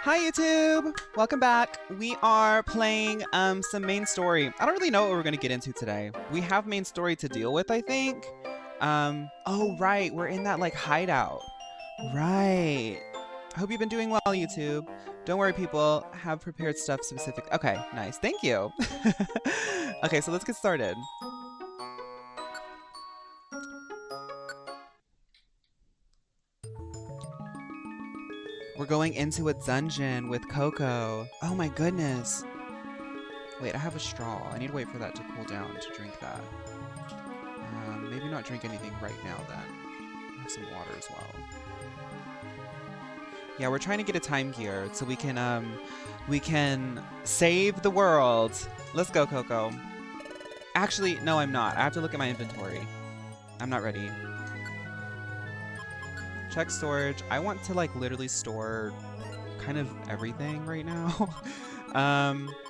Hi YouTube! Welcome back. We are playing some main story. I don't really know what we're going to get into today. We have main story to deal with, I think. Oh right, we're in that like hideout. Right. I hope you've been doing well, YouTube. Don't worry, people. Have prepared stuff specific. Okay, nice. Thank you. Okay, so let's get started. We're going into a dungeon with Coco. Oh my goodness. Wait, I have a straw. I need to wait for that to cool down to drink that. Maybe not drink anything right now then. I have some water as well. Yeah, we're trying to get a time gear so we can save the world. Let's go, Coco. Actually, no, I'm not. I have to look at my inventory. I'm not ready. Check storage. I want to like literally store kind of everything right now.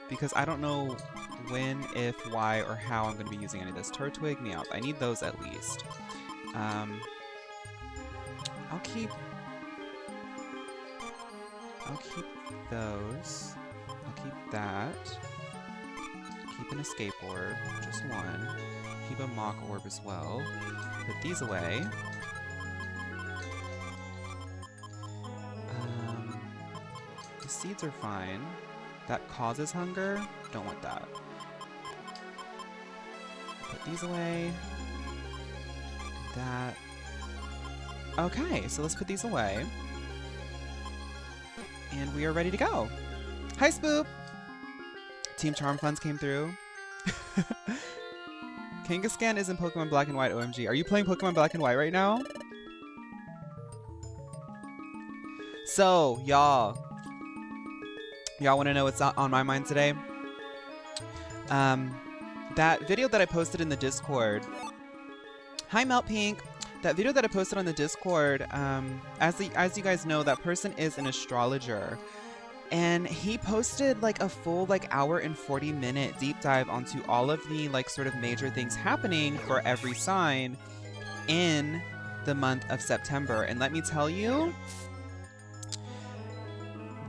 Because I don't know when, if, why, or how I'm going to be using any of this. Turtwig, Meowth. I need those at least. I'll keep those. I'll keep that. Keep an escape orb, just one. Keep a mock orb as well. Put these away. The seeds are fine. That causes hunger. Don't want that. Put these away. Do that. Okay, so let's put these away. And we are ready to go. Hi, Spoop! Team Charm Funds came through. Kangaskhan is in Pokemon Black and White, OMG. Are you playing Pokemon Black and White right now? So, y'all want to know what's on my mind today? That video that I posted in the Discord. Hi, Melt Pink. That video that I posted on the Discord, as you guys know, that person is an astrologer. And he posted like a full like hour and 40-minute deep dive onto all of the like sort of major things happening for every sign in the month of September. And let me tell you,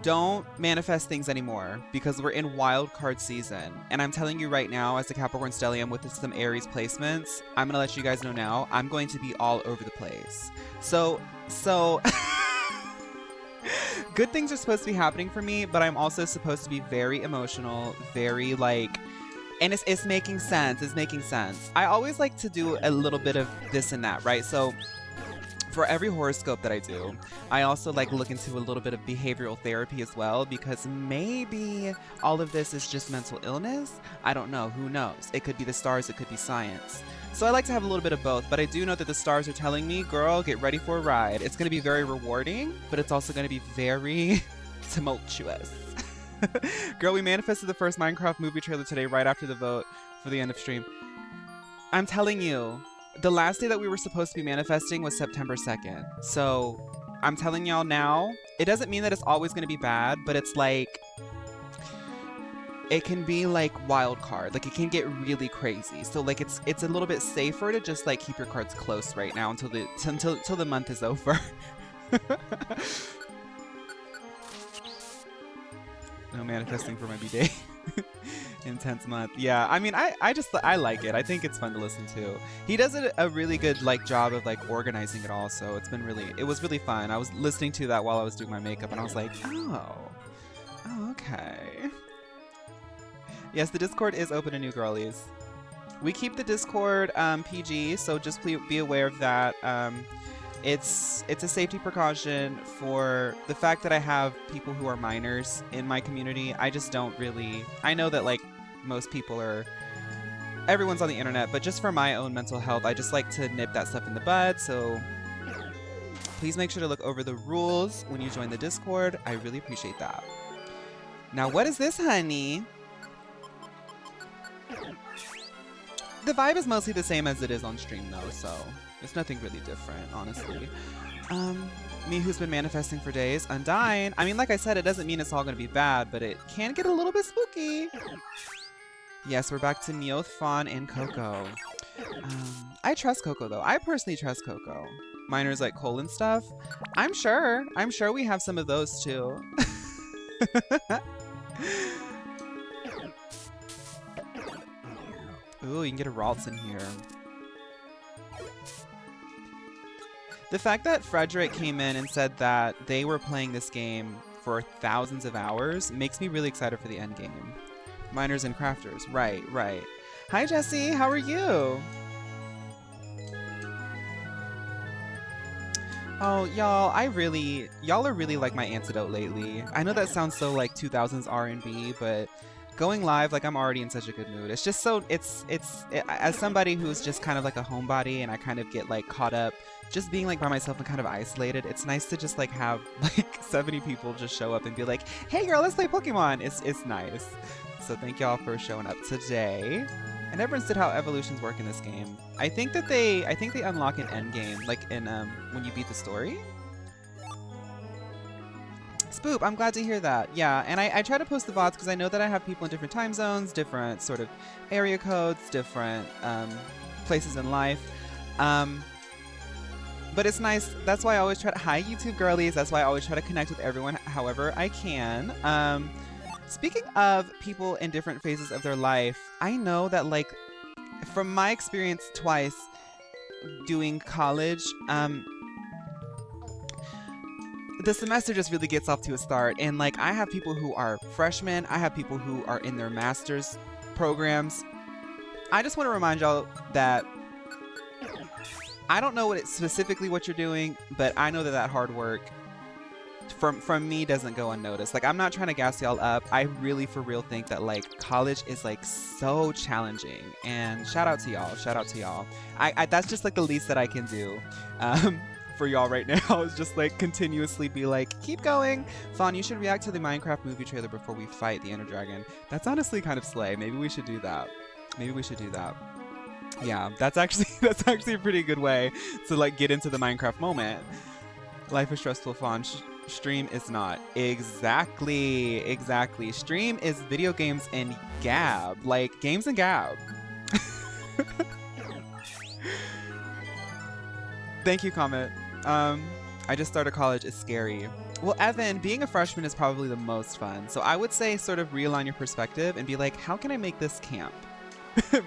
don't manifest things anymore because we're in wild card season. And I'm telling you right now, as a Capricorn stellium with some Aries placements, I'm going to let you guys know now, I'm going to be all over the place. So good things are supposed to be happening for me, but I'm also supposed to be very emotional, very like, and it's making sense. It's making sense. I always like to do a little bit of this and that, right? So for every horoscope that I do, I also like look into a little bit of behavioral therapy as well, because maybe all of this is just mental illness. I don't know. Who knows? It could be the stars. It could be science. So I like to have a little bit of both, but I do know that the stars are telling me, girl, get ready for a ride. It's going to be very rewarding, but it's also going to be very tumultuous. Girl, we manifested the first Minecraft movie trailer today right after the vote for the end of stream. I'm telling you, the last day that we were supposed to be manifesting was September 2nd. So I'm telling y'all now, it doesn't mean that it's always going to be bad, but it's like, it can be like wild card. Like it can get really crazy. So like it's a little bit safer to just like keep your cards close right now until the month is over. No manifesting for my B-Day. Intense month. Yeah, I mean, I like it. I think it's fun to listen to. He does a really good like job of like organizing it all, so it was really fun. I was listening to that while I was doing my makeup and I was like, oh, okay. Yes, the Discord is open to new girlies. We keep the Discord PG, so just please be aware of that. It's a safety precaution for the fact that I have people who are minors in my community. I just don't really... I know that, like, most people are... Everyone's on the internet, but just for my own mental health, I just like to nip that stuff in the bud, so... Please make sure to look over the rules when you join the Discord. I really appreciate that. Now, what is this, honey? The vibe is mostly the same as it is on stream, though, so... It's nothing really different, honestly. Me who's been manifesting for days, Undyne. I mean, like I said, it doesn't mean it's all going to be bad, but it can get a little bit spooky. Yes, we're back to Meowth, Fawn, and Coco. I trust Coco, though. I personally trust Coco. Miners like Cole and stuff. I'm sure we have some of those, too. Ooh, you can get a Ralts in here. The fact that Frederick came in and said that they were playing this game for thousands of hours makes me really excited for the end game. Miners and crafters. Right, right. Hi, Jesse. How are you? Oh, y'all, y'all are really like my antidote lately. I know that sounds so like 2000s R&B, but going live, like I'm already in such a good mood. It's just so, as somebody who's just kind of like a homebody and I kind of get like caught up just being like by myself and kind of isolated, it's nice to just like have like 70 people just show up and be like, hey girl, let's play Pokemon. It's nice. So thank y'all for showing up today. I never understood how evolutions work in this game. I think they unlock an end game, like in when you beat the story. Spoop, I'm glad to hear that. Yeah, and I try to post the VODs because I know that I have people in different time zones, different sort of area codes, different places in life. But it's nice. That's why I always try to, hi YouTube girlies, that's why I always try to connect with everyone however I can. Speaking of people in different phases of their life, I know that like from my experience twice doing college, the semester just really gets off to a start. And like I have people who are freshmen, I have people who are in their master's programs. I just want to remind y'all that I don't know what it's specifically what you're doing, but I know that that hard work from me doesn't go unnoticed. Like I'm not trying to gas y'all up. I really for real think that like college is like so challenging, and shout out to y'all. Shout out to y'all. I that's just like the least that I can do for y'all right now is just like continuously be like, keep going. Fawn, you should react to the Minecraft movie trailer before we fight the Ender Dragon. That's honestly kind of slay. Maybe we should do that. Maybe we should do that. Yeah, that's actually a pretty good way to like get into the Minecraft moment. Life is stressful, Fawn. Stream is not. Exactly. Stream is video games and Gab. Like, games and Gab. Thank you, Comet. I just started college. It's scary. Well, Evan, being a freshman is probably the most fun. So I would say sort of realign your perspective and be like, how can I make this camp?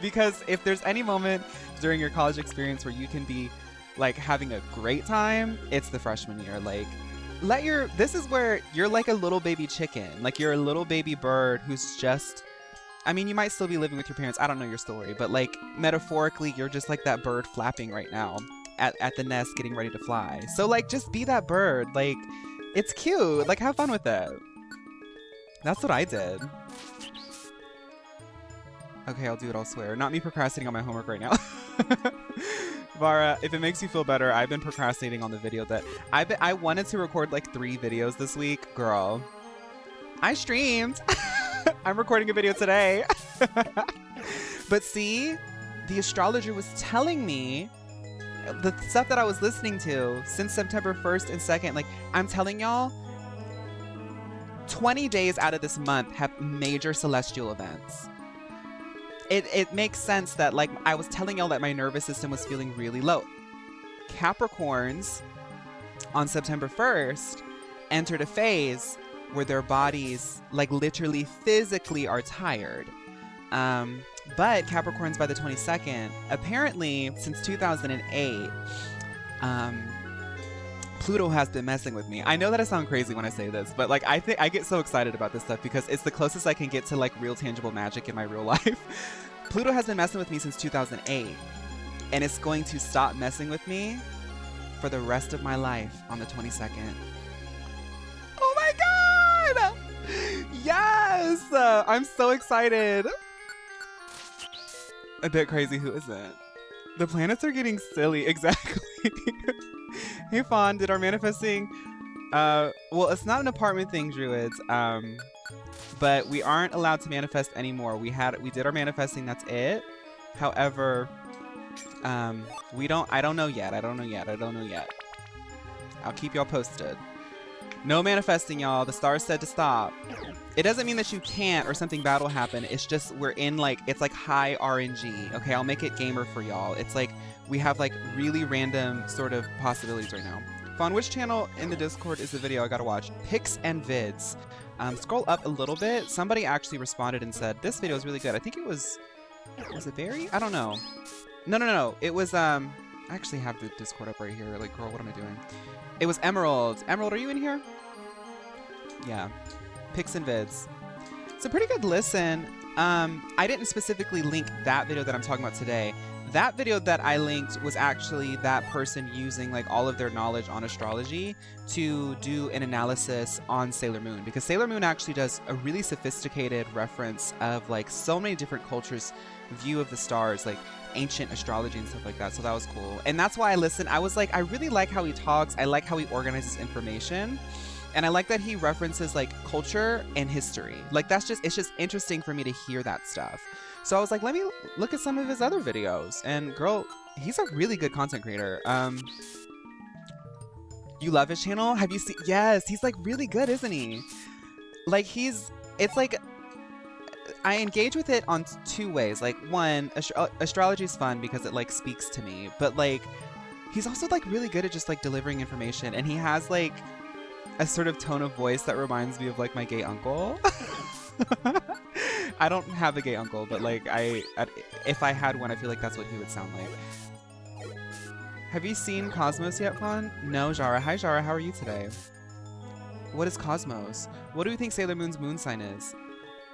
Because if there's any moment during your college experience where you can be like having a great time, it's the freshman year. Like, this is where you're like a little baby chicken. Like you're a little baby bird who's just, I mean, you might still be living with your parents. I don't know your story, but like metaphorically, you're just like that bird flapping right now at the nest getting ready to fly. So like, just be that bird. Like, it's cute. Like, have fun with it. That's what I did. Okay, I'll do it, I'll swear. Not me procrastinating on my homework right now. Vara, if it makes you feel better, I've been procrastinating on the video that I wanted to record like 3 videos this week. Girl, I streamed. I'm recording a video today. But see, the astrologer was telling me the stuff that I was listening to since September 1st and 2nd. Like, I'm telling y'all, 20 days out of this month have major celestial events. It makes sense that, like, I was telling y'all that my nervous system was feeling really low. Capricorns on September 1st entered a phase where their bodies, like, literally physically are tired. But Capricorns by the 22nd, apparently since 2008, Pluto has been messing with me. I know that I sound crazy when I say this, but like I think I get so excited about this stuff because it's the closest I can get to like real tangible magic in my real life. Pluto has been messing with me since 2008, and it's going to stop messing with me for the rest of my life on the 22nd. Oh my god! Yes! I'm so excited. A bit crazy, who isn't? The planets are getting silly, exactly. Hey Fawn, did our manifesting, well, it's not an apartment thing, Druids, but we aren't allowed to manifest anymore. We did our manifesting, that's it. However, I don't know yet. I'll keep y'all posted. No manifesting, y'all. The stars said to stop. It doesn't mean that you can't or something bad will happen. It's just we're in like, it's like high RNG. Okay, I'll make it gamer for y'all. It's like we have like really random sort of possibilities right now. Fawn, which channel in the Discord is the video I gotta watch? Pics and Vids. Scroll up a little bit. Somebody actually responded and said, this video is really good. I think it was it Barry? I don't know. No. It was, I actually have the Discord up right here. Like, girl, what am I doing? It was Emerald. Emerald, are you in here? Yeah. Pics and vids. It's a pretty good listen. I didn't specifically link that video that I'm talking about today. That video that I linked was actually that person using like all of their knowledge on astrology to do an analysis on Sailor Moon, because Sailor Moon actually does a really sophisticated reference of like so many different cultures' view of the stars, like ancient astrology and stuff like that. So that was cool. And that's why I listened. I was like, I really like how he talks. I like how he organizes information. And I like that he references like culture and history. Like it's just interesting for me to hear that stuff. So I was like, let me look at some of his other videos. And girl, he's a really good content creator. You love his channel? Have you seen? Yes, he's like really good, isn't he? Like it's like, I engage with it on two ways. Like one, astrology is fun because it like speaks to me. But like, he's also like really good at just like delivering information. And he has like a sort of tone of voice that reminds me of like my gay uncle. I don't have a gay uncle, but like if I had one, I feel like that's what he would sound like. Have you seen Cosmos yet, Fawn? No, Jara. Hi, Jara. How are you today? What is Cosmos? What do you think Sailor Moon's moon sign is?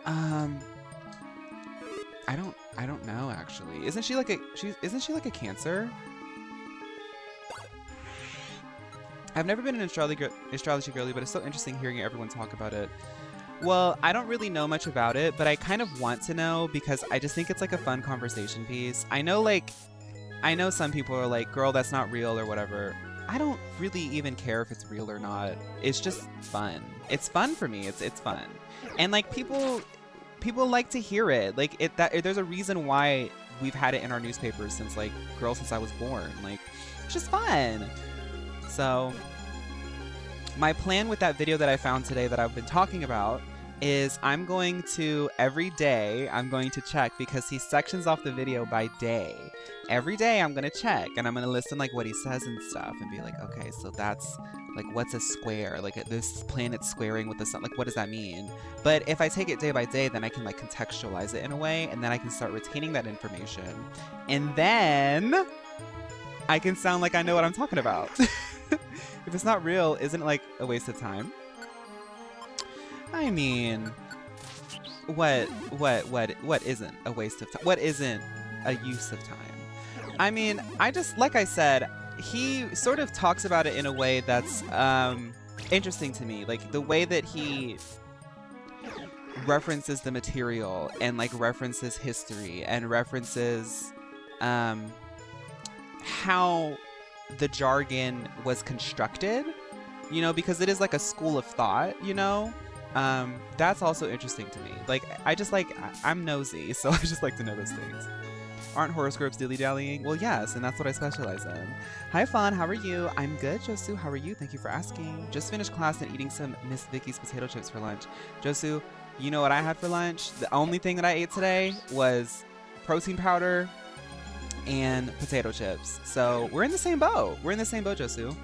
I don't know actually. Isn't she like a Cancer? I've never been an astrology girly, but it's so interesting hearing everyone talk about it. Well, I don't really know much about it, but I kind of want to know because I just think it's like a fun conversation piece. I know some people are like, girl, that's not real or whatever. I don't really even care if it's real or not. It's just fun. It's fun for me. It's fun. And like people like to hear it. Like there's a reason why we've had it in our newspapers since I was born. Like, it's just fun. So my plan with that video that I found today that I've been talking about is I'm going to, every day, I'm going to check, because he sections off the video by day. Every day I'm going to check and I'm going to listen like what he says and stuff and be like, okay, so that's like, what's a square? Like this planet squaring with the sun, like what does that mean? But if I take it day by day, then I can like contextualize it in a way, and then I can start retaining that information. And then I can sound like I know what I'm talking about. If it's not real, isn't it like a waste of time? I mean, what isn't a waste of time? What isn't a use of time? I mean, like I said, he sort of talks about it in a way that's interesting to me. Like the way that he references the material and like references history and references how the jargon was constructed, you know, because it is like a school of thought, you know. That's also interesting to me. Like I'm nosy, so I just like to know those things. Aren't horoscopes dilly-dallying? Well, yes, and that's what I specialize in. Hi, Fawn, how are you? I'm good, Josu. How are you? Thank you for asking. Just finished class and eating some Miss Vicky's potato chips for lunch. Josu, you know what I had for lunch? The only thing that I ate today was protein powder and potato chips. So we're in the same boat. We're in the same boat, Josu.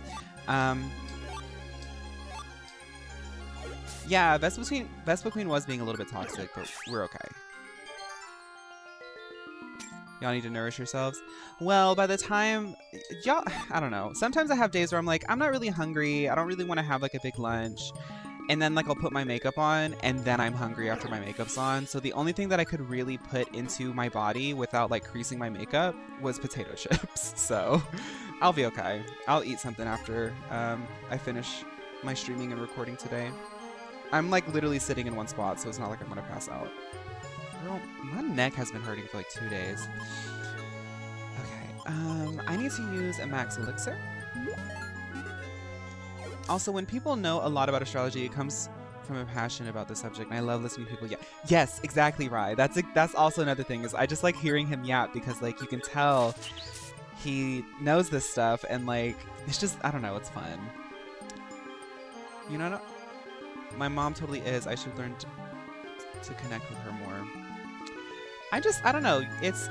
Yeah, Vespa Queen was being a little bit toxic, but we're okay. Y'all need to nourish yourselves. Well, by the time y'all, I don't know. Sometimes I have days where I'm like, I'm not really hungry. I don't really want to have like a big lunch. And then like I'll put my makeup on and then I'm hungry after my makeup's on. So the only thing that I could really put into my body without like creasing my makeup was potato chips. So I'll be okay. I'll eat something after I finish my streaming and recording today. I'm like literally sitting in one spot, so it's not like I'm gonna pass out. Girl, my neck has been hurting for like 2 days. Okay, I need to use a max elixir. Also, when people know a lot about astrology, it comes from a passion about the subject, and I love listening to people yap. Yes, exactly, Rye. That's also another thing, is I just like hearing him yap, because like you can tell he knows this stuff, and like it's just, I don't know, it's fun. You know, my mom totally is. I should learn to connect with her more. I don't know. It's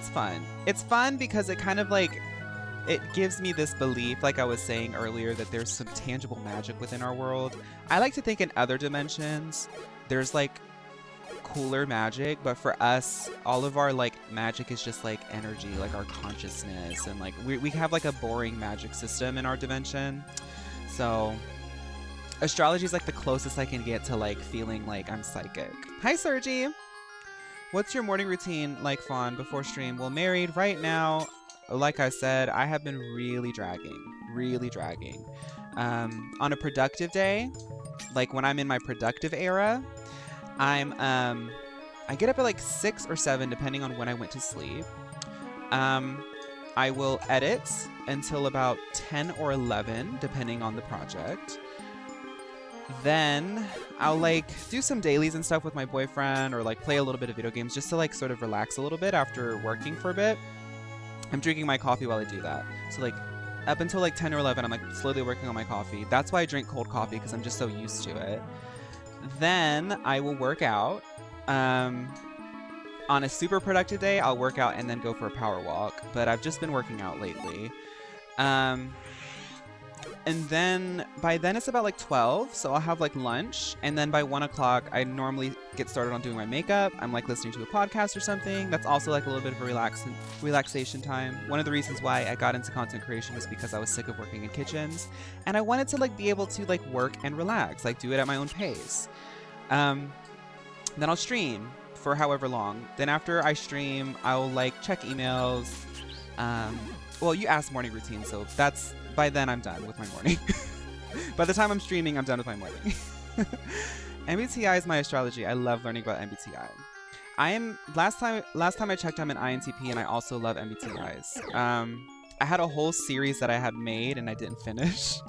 fun. It's fun because it kind of like, it gives me this belief, like I was saying earlier, that there's some tangible magic within our world. I like to think in other dimensions, there's like cooler magic, but for us, all of our like magic is just like energy, like our consciousness, and like we have like a boring magic system in our dimension. So astrology is like the closest I can get to like feeling like I'm psychic. Hi, Sergi. What's your morning routine like, Fawn, before stream? Well, married right now, like I said, I have been really dragging, really dragging. On a productive day, like when I'm in my productive era, I get up at like 6 or 7 depending on when I went to sleep. I will edit until about 10 or 11 depending on the project. Then I'll like do some dailies and stuff with my boyfriend, or like play a little bit of video games just to like sort of relax a little bit after working for a bit. I'm drinking my coffee while I do that. So like up until like 10 or 11, I'm like slowly working on my coffee. That's why I drink cold coffee, because I'm just so used to it. Then I will work out. On a super productive day, I'll work out and then go for a power walk. But I've just been working out lately. And then by then it's about like 12, so I'll have like lunch. And then by 1 o'clock, I normally get started on doing my makeup. I'm like listening to a podcast or something. That's also like a little bit of a relaxation time. One of the reasons why I got into content creation was because I was sick of working in kitchens. And I wanted to like be able to like work and relax, like do it at my own pace. Then I'll stream for however long. Then after I stream, I'll like check emails. Well, you asked morning routine, so that's... By then, I'm done with my morning. By the time I'm streaming, I'm done with my morning. MBTI is my astrology. I love learning about MBTI. Last time I checked, I'm an INTP, and I also love MBTIs. I had a whole series that I had made and I didn't finish,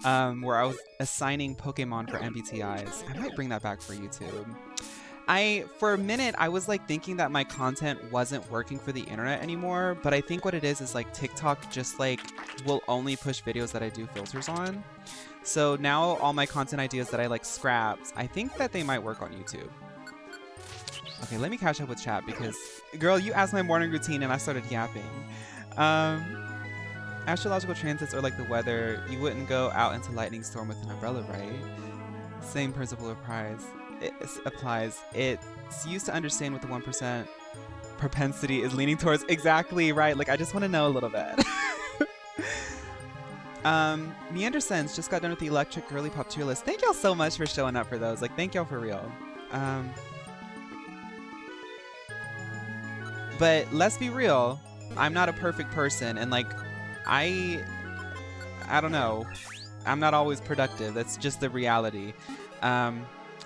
where I was assigning Pokemon for MBTIs. I might bring that back for YouTube. For a minute, I was like thinking that my content wasn't working for the internet anymore, but I think what it is like TikTok just like will only push videos that I do filters on. So now all my content ideas that I like scrapped, I think that they might work on YouTube. Okay, let me catch up with chat because, girl, you asked my morning routine and I started yapping. Astrological transits are like the weather. You wouldn't go out into lightning storm with an umbrella, right? Same principle applies. It's used to understand what the 1% propensity is leaning towards. Exactly right. Like, I just want to know a little bit. Meandersons just got done with the electric girly pop tier list. Thank y'all so much for showing up for those. Like, thank y'all for real. But let's be real. I'm not a perfect person, and like, I don't know. I'm not always productive. That's just the reality.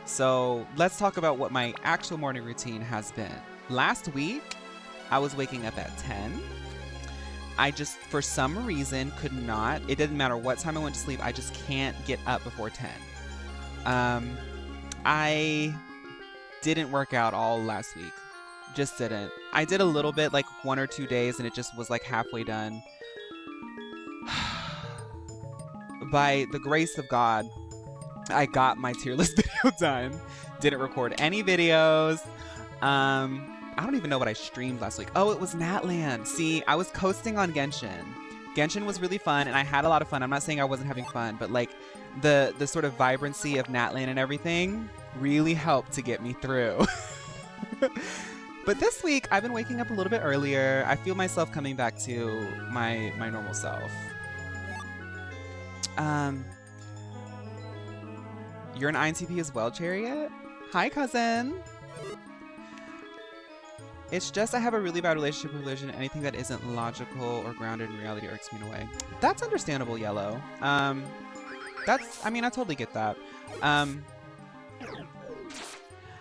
So let's talk about what my actual morning routine has been. Last week, I was waking up at 10. I just, for some reason, could not. It didn't matter what time I went to sleep. I just can't get up before 10. I didn't work out all last week. Just didn't. I did a little bit, like 1 or 2 days, and it just was like halfway done. By the grace of God, I got my tier list video done. Didn't record any videos. I don't even know what I streamed last week. Oh, it was Natland. See, I was coasting on Genshin. Genshin was really fun, and I had a lot of fun. I'm not saying I wasn't having fun, but like the sort of vibrancy of Natland and everything really helped to get me through. But this week, I've been waking up a little bit earlier. I feel myself coming back to my normal self. You're an INTP as well, Chariot? Hi, cousin. It's just I have a really bad relationship with religion. Anything that isn't logical or grounded in reality irks me in a way. That's understandable, Yellow. I totally get that.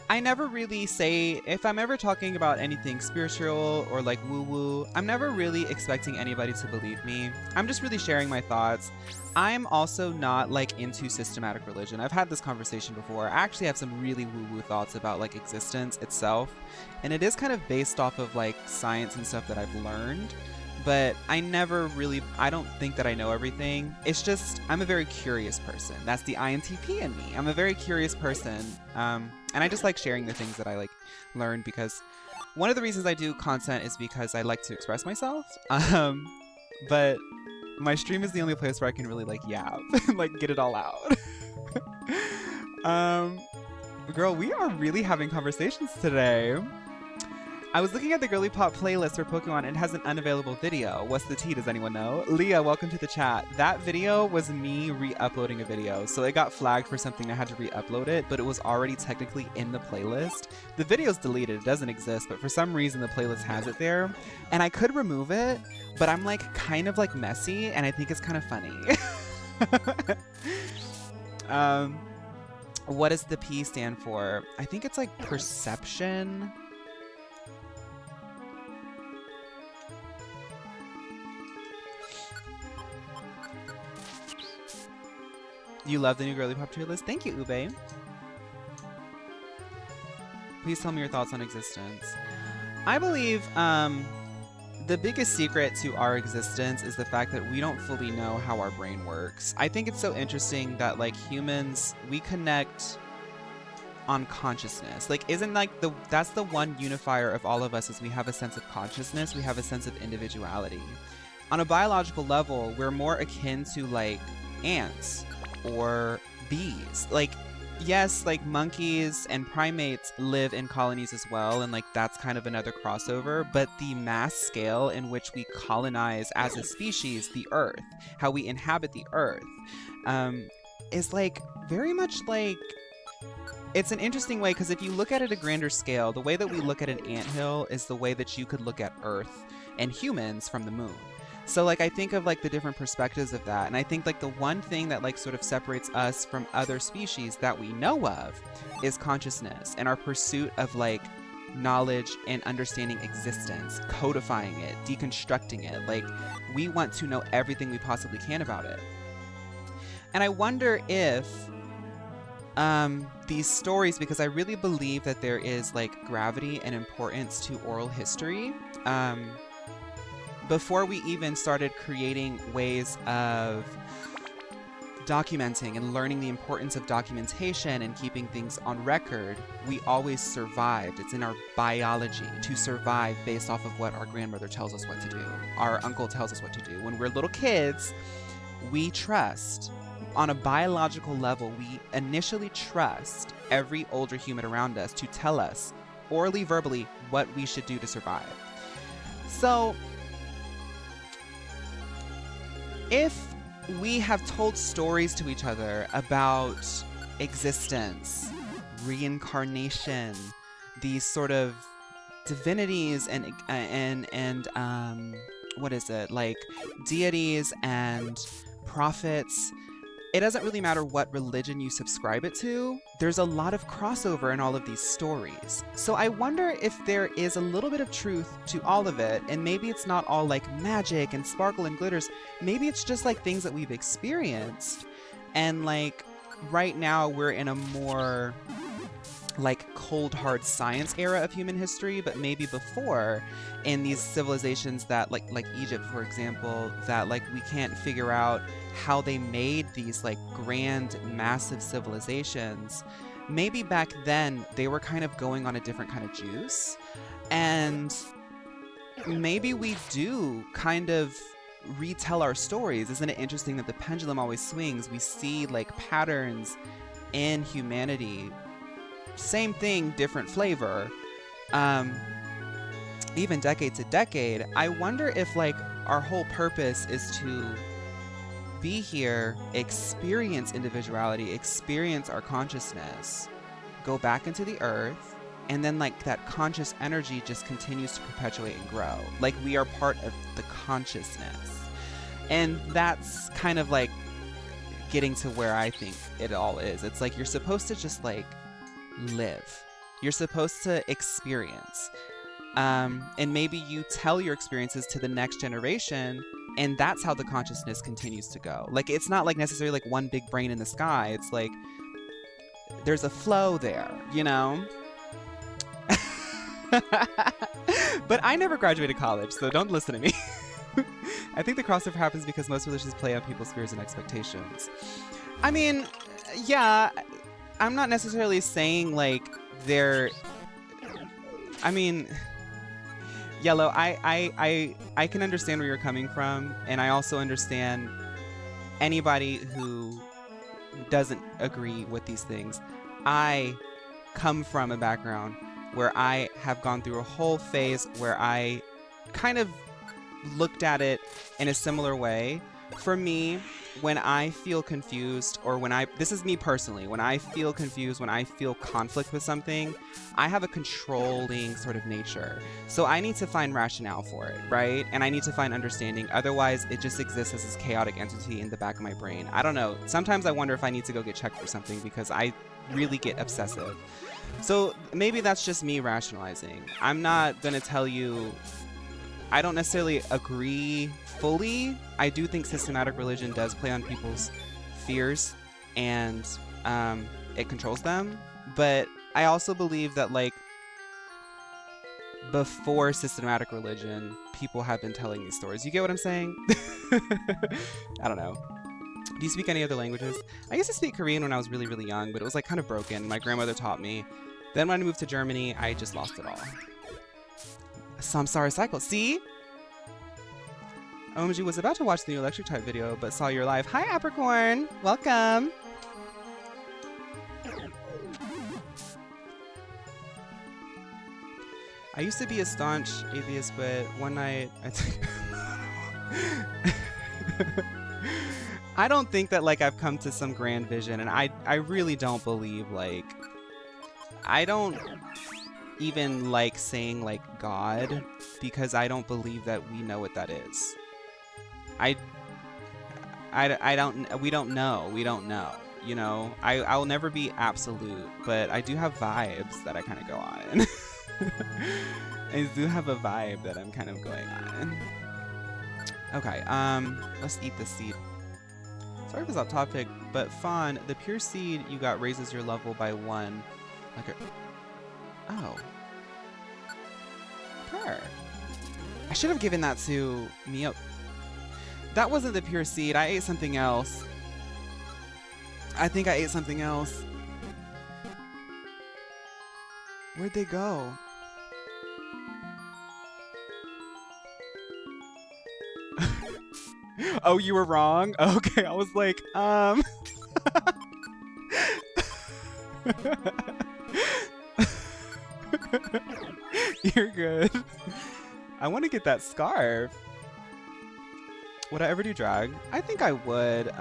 I never really say, if I'm ever talking about anything spiritual or like woo-woo, I'm never really expecting anybody to believe me. I'm just really sharing my thoughts. I'm also not like into systematic religion. I've had this conversation before. I actually have some really woo-woo thoughts about like existence itself. And it is kind of based off of like science and stuff that I've learned. But I don't think that I know everything. It's just, I'm a very curious person. That's the INTP in me. I'm a very curious person. And I just like sharing the things that I like learned, because one of the reasons I do content is because I like to express myself. but my stream is the only place where I can really like yap, like get it all out. um, Girl, we are really having conversations today. I was looking at the Girly Pop playlist for Pokemon and it has an unavailable video. What's the tea? Does anyone know? Leah, welcome to the chat. That video was me re-uploading a video. So it got flagged for something. I had to re-upload it, but it was already technically in the playlist. The video's deleted. It doesn't exist, but for some reason the playlist has it there. And I could remove it, but I'm like kind of like messy and I think it's kind of funny. What does the P stand for? I think it's like perception. You love the new Girly Pop tier list? Thank you, Ube. Please tell me your thoughts on existence. I believe the biggest secret to our existence is the fact that we don't fully know how our brain works. I think it's so interesting that like humans, we connect on consciousness. Like isn't like that's the one unifier of all of us is we have a sense of consciousness, we have a sense of individuality. On a biological level, we're more akin to like ants or bees. Like yes, like monkeys and primates live in colonies as well, and like that's kind of another crossover, but the mass scale in which we colonize as a species the earth, how we inhabit the earth, is like very much like, it's an interesting way because if you look at it at a grander scale, the way that we look at an anthill is the way that you could look at Earth and humans from the moon. So like I think of like the different perspectives of that, and I think like the one thing that like sort of separates us from other species that we know of is consciousness and our pursuit of like knowledge and understanding existence, codifying it, deconstructing it. Like we want to know everything we possibly can about it. And I wonder if these stories, because I really believe that there is like gravity and importance to oral history. Before we even started creating ways of documenting and learning the importance of documentation and keeping things on record, we always survived. It's in our biology to survive based off of what our grandmother tells us what to do, our uncle tells us what to do. When we're little kids, we trust. On a biological level, we initially trust every older human around us to tell us, orally, verbally, what we should do to survive. So, if we have told stories to each other about existence, reincarnation, these sort of divinities and what is it, like deities and prophets, it doesn't really matter what religion you subscribe it to. There's a lot of crossover in all of these stories. So I wonder if there is a little bit of truth to all of it, and maybe it's not all like magic and sparkle and glitters. Maybe it's just like things that we've experienced. And like right now we're in a more like cold hard science era of human history, but maybe before in these civilizations that like Egypt, for example, that like we can't figure out how they made these like grand massive civilizations. Maybe back then they were kind of going on a different kind of juice, and maybe we do kind of retell our stories. Isn't it interesting that the pendulum always swings? We see like patterns in humanity, same thing, different flavor, even decade to decade. I wonder if like our whole purpose is to be here, experience individuality, experience our consciousness, go back into the earth, and then like that conscious energy just continues to perpetuate and grow. Like we are part of the consciousness. And that's kind of like getting to where I think it all is. It's like you're supposed to just like live. You're supposed to experience. And maybe you tell your experiences to the next generation, and that's how the consciousness continues to go. Like it's not like necessarily like one big brain in the sky. It's like there's a flow there, you know? But I never graduated college, so don't listen to me. I think the crossover happens because most religions play on people's fears and expectations. I mean, yeah, I'm not necessarily saying like they're... I mean... Yellow, I can understand where you're coming from, and I also understand anybody who doesn't agree with these things. I come from a background where I have gone through a whole phase where I kind of looked at it in a similar way. For me, when I feel confused, or this is me personally, when I feel confused, when I feel conflict with something, I have a controlling sort of nature. So I need to find rationale for it, right? And I need to find understanding. Otherwise, it just exists as this chaotic entity in the back of my brain. I don't know. Sometimes I wonder if I need to go get checked for something because I really get obsessive. So maybe that's just me rationalizing. I'm not going to tell you I don't necessarily agree fully. I do think systematic religion does play on people's fears and it controls them. But I also believe that, like, before systematic religion, people have been telling these stories. You get what I'm saying? I don't know. Do you speak any other languages? I used to speak Korean when I was really, really young, but it was like kind of broken. My grandmother taught me. Then when I moved to Germany, I just lost it all. Samsara cycle. See? OMG was about to watch the new electric type video, but saw your live. Hi, Capricorn. Welcome. I used to be a staunch atheist, but one night I don't think that, like, I've come to some grand vision, and I really don't believe, like, I don't even like saying, like, God, because I don't believe that we know what that is. We don't know, you know? I'll never be absolute, but I do have vibes that I kind of go on. I do have a vibe that I'm kind of going on. Okay, let's eat this seed. Sorry if it's off topic, but Fawn, the pure seed you got raises your level by 1. Like a... Oh. Purr. I should have given that to Mio. That wasn't the pure seed. I ate something else. I think I ate something else. Where'd they go? Oh, you were wrong? Okay, I was like, You're good. I want to get that scarf. Would I ever do drag? I think I would.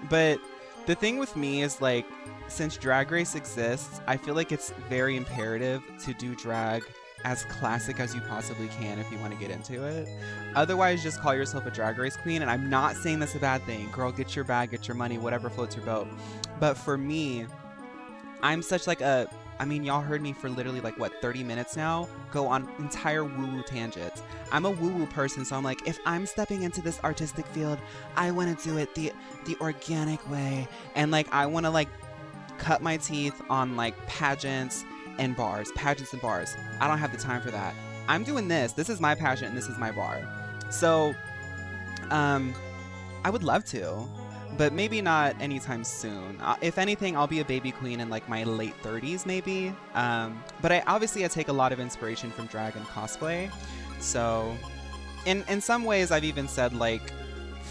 But the thing with me is, like, since Drag Race exists, I feel like it's very imperative to do drag as classic as you possibly can if you want to get into it. Otherwise, just call yourself a Drag Race queen. And I'm not saying that's a bad thing. Girl, get your bag, get your money, whatever floats your boat. But for me, I'm such like a... I mean, y'all heard me for literally, like, what, 30 minutes now? Go on entire woo-woo tangents. I'm a woo-woo person, so I'm like, if I'm stepping into this artistic field, I want to do it the organic way. And, like, I want to, like, cut my teeth on, like, pageants and bars. I don't have the time for that. I'm doing this. This is my passion, and this is my bar. So, I would love to. But maybe not anytime soon. If anything, I'll be a baby queen in, like, my late 30s, maybe. But I take a lot of inspiration from drag and cosplay. So, in some ways, I've even said, like,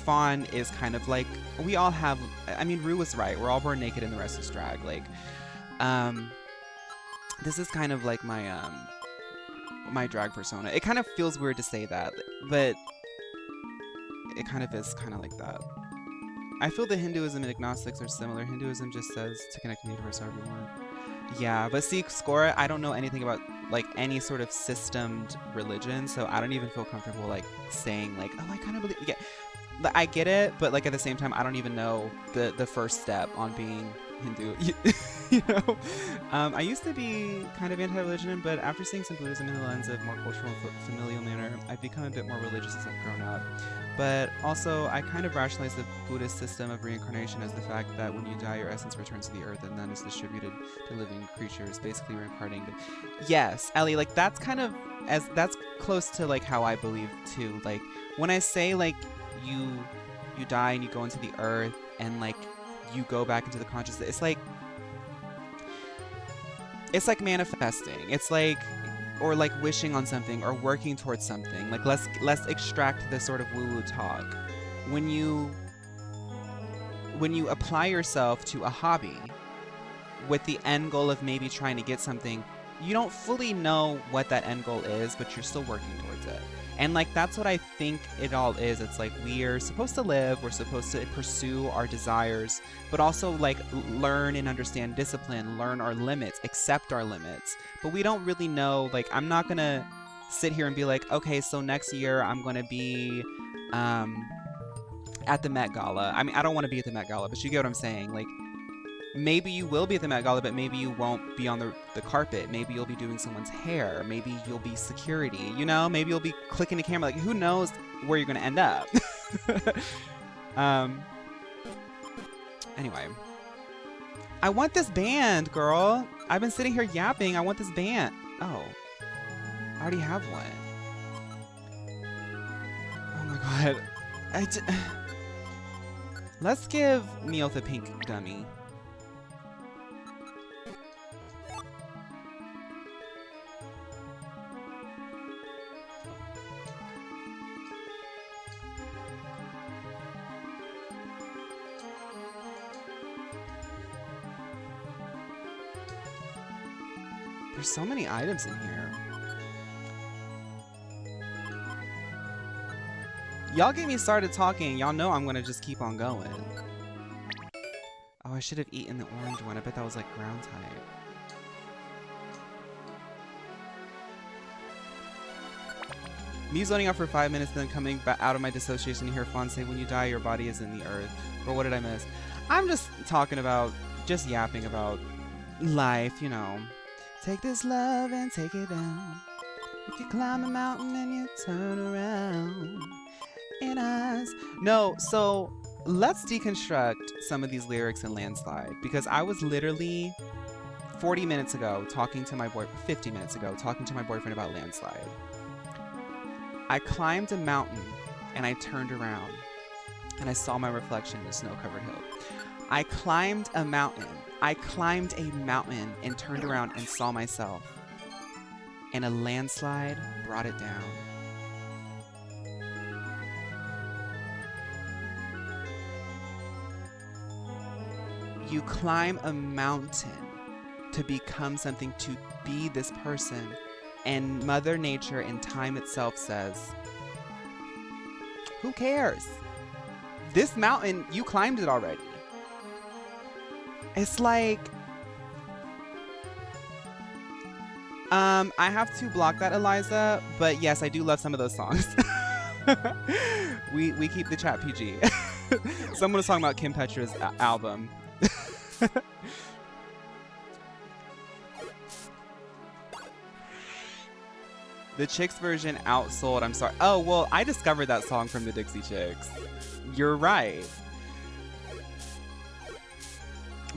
Fawn is kind of like, we all have, I mean, Rue was right. We're all born naked and the rest is drag. Like, this is kind of like my, my drag persona. It kind of feels weird to say that, but it kind of is kind of like that. I feel that Hinduism and agnostics are similar. Hinduism just says to connect with the universe however you want. Yeah, but see, Skora, I don't know anything about, like, any sort of systemed religion, so I don't even feel comfortable, like, saying, like, oh, I kind of believe... Yeah, I get it, but, like, at the same time, I don't even know the first step on being Hindu, you know? I used to be kind of anti-religion, but after seeing some Buddhism in the lens of more cultural and familial manner, I've become a bit more religious as I've grown up. But also, I kind of rationalize the Buddhist system of reincarnation as the fact that when you die, your essence returns to the earth and then is distributed to living creatures, basically reincarnating. Yes, Ellie, like, that's kind of, that's close to, like, how I believe, too. Like, when I say, like, you die and you go into the earth and, like, you go back into the consciousness, it's like manifesting. It's like or like wishing on something or working towards something. Like let's extract this sort of woo-woo talk. When you apply yourself to a hobby with the end goal of maybe trying to get something, you don't fully know what that end goal is, but you're still working towards it. And like that's what I think it all is. It's like we're supposed to live, we're supposed to pursue our desires, but also like learn and understand discipline, learn our limits, accept our limits. But we don't really know, like I'm not gonna sit here and be like, okay, so next year I'm gonna be at the Met Gala. I mean, I don't want to be at the Met Gala, but you get what I'm saying. Like maybe you will be at the Met Gala, but maybe you won't be on the carpet. Maybe you'll be doing someone's hair. Maybe you'll be security, you know? Maybe you'll be clicking the camera. Like, who knows where you're going to end up? Anyway. I want this band, girl. I've been sitting here yapping. I want this band. Oh. I already have one. Oh my god. Let's give Neil the pink dummy. There's so many items in here. Y'all get me started talking. Y'all know I'm gonna just keep on going. Oh, I should have eaten the orange one. I bet that was like ground type. Me zoning out for 5 minutes, then coming back out of my dissociation to hear Fawn say, when you die, your body is in the earth. Or what did I miss? I'm just talking about, just yapping about life, you know. Take this love and take it down. If you climb a mountain and you turn around. And us. No, so let's deconstruct some of these lyrics in Landslide. Because I was literally 40 minutes ago talking to my boyfriend, 50 minutes ago talking to my boyfriend about Landslide. I climbed a mountain and I turned around and I saw my reflection in a snow-covered hill. I climbed a mountain. I climbed a mountain and turned around and saw myself. And a landslide brought it down. You climb a mountain to become something, to be this person. And Mother Nature and time itself says, who cares? This mountain, you climbed it already. It's like, I have to block that, Eliza, but yes, I do love some of those songs. we keep the chat PG. Someone was talking about Kim Petras' album. The Chicks version outsold, I'm sorry. Oh, well, I discovered that song from the Dixie Chicks. You're right.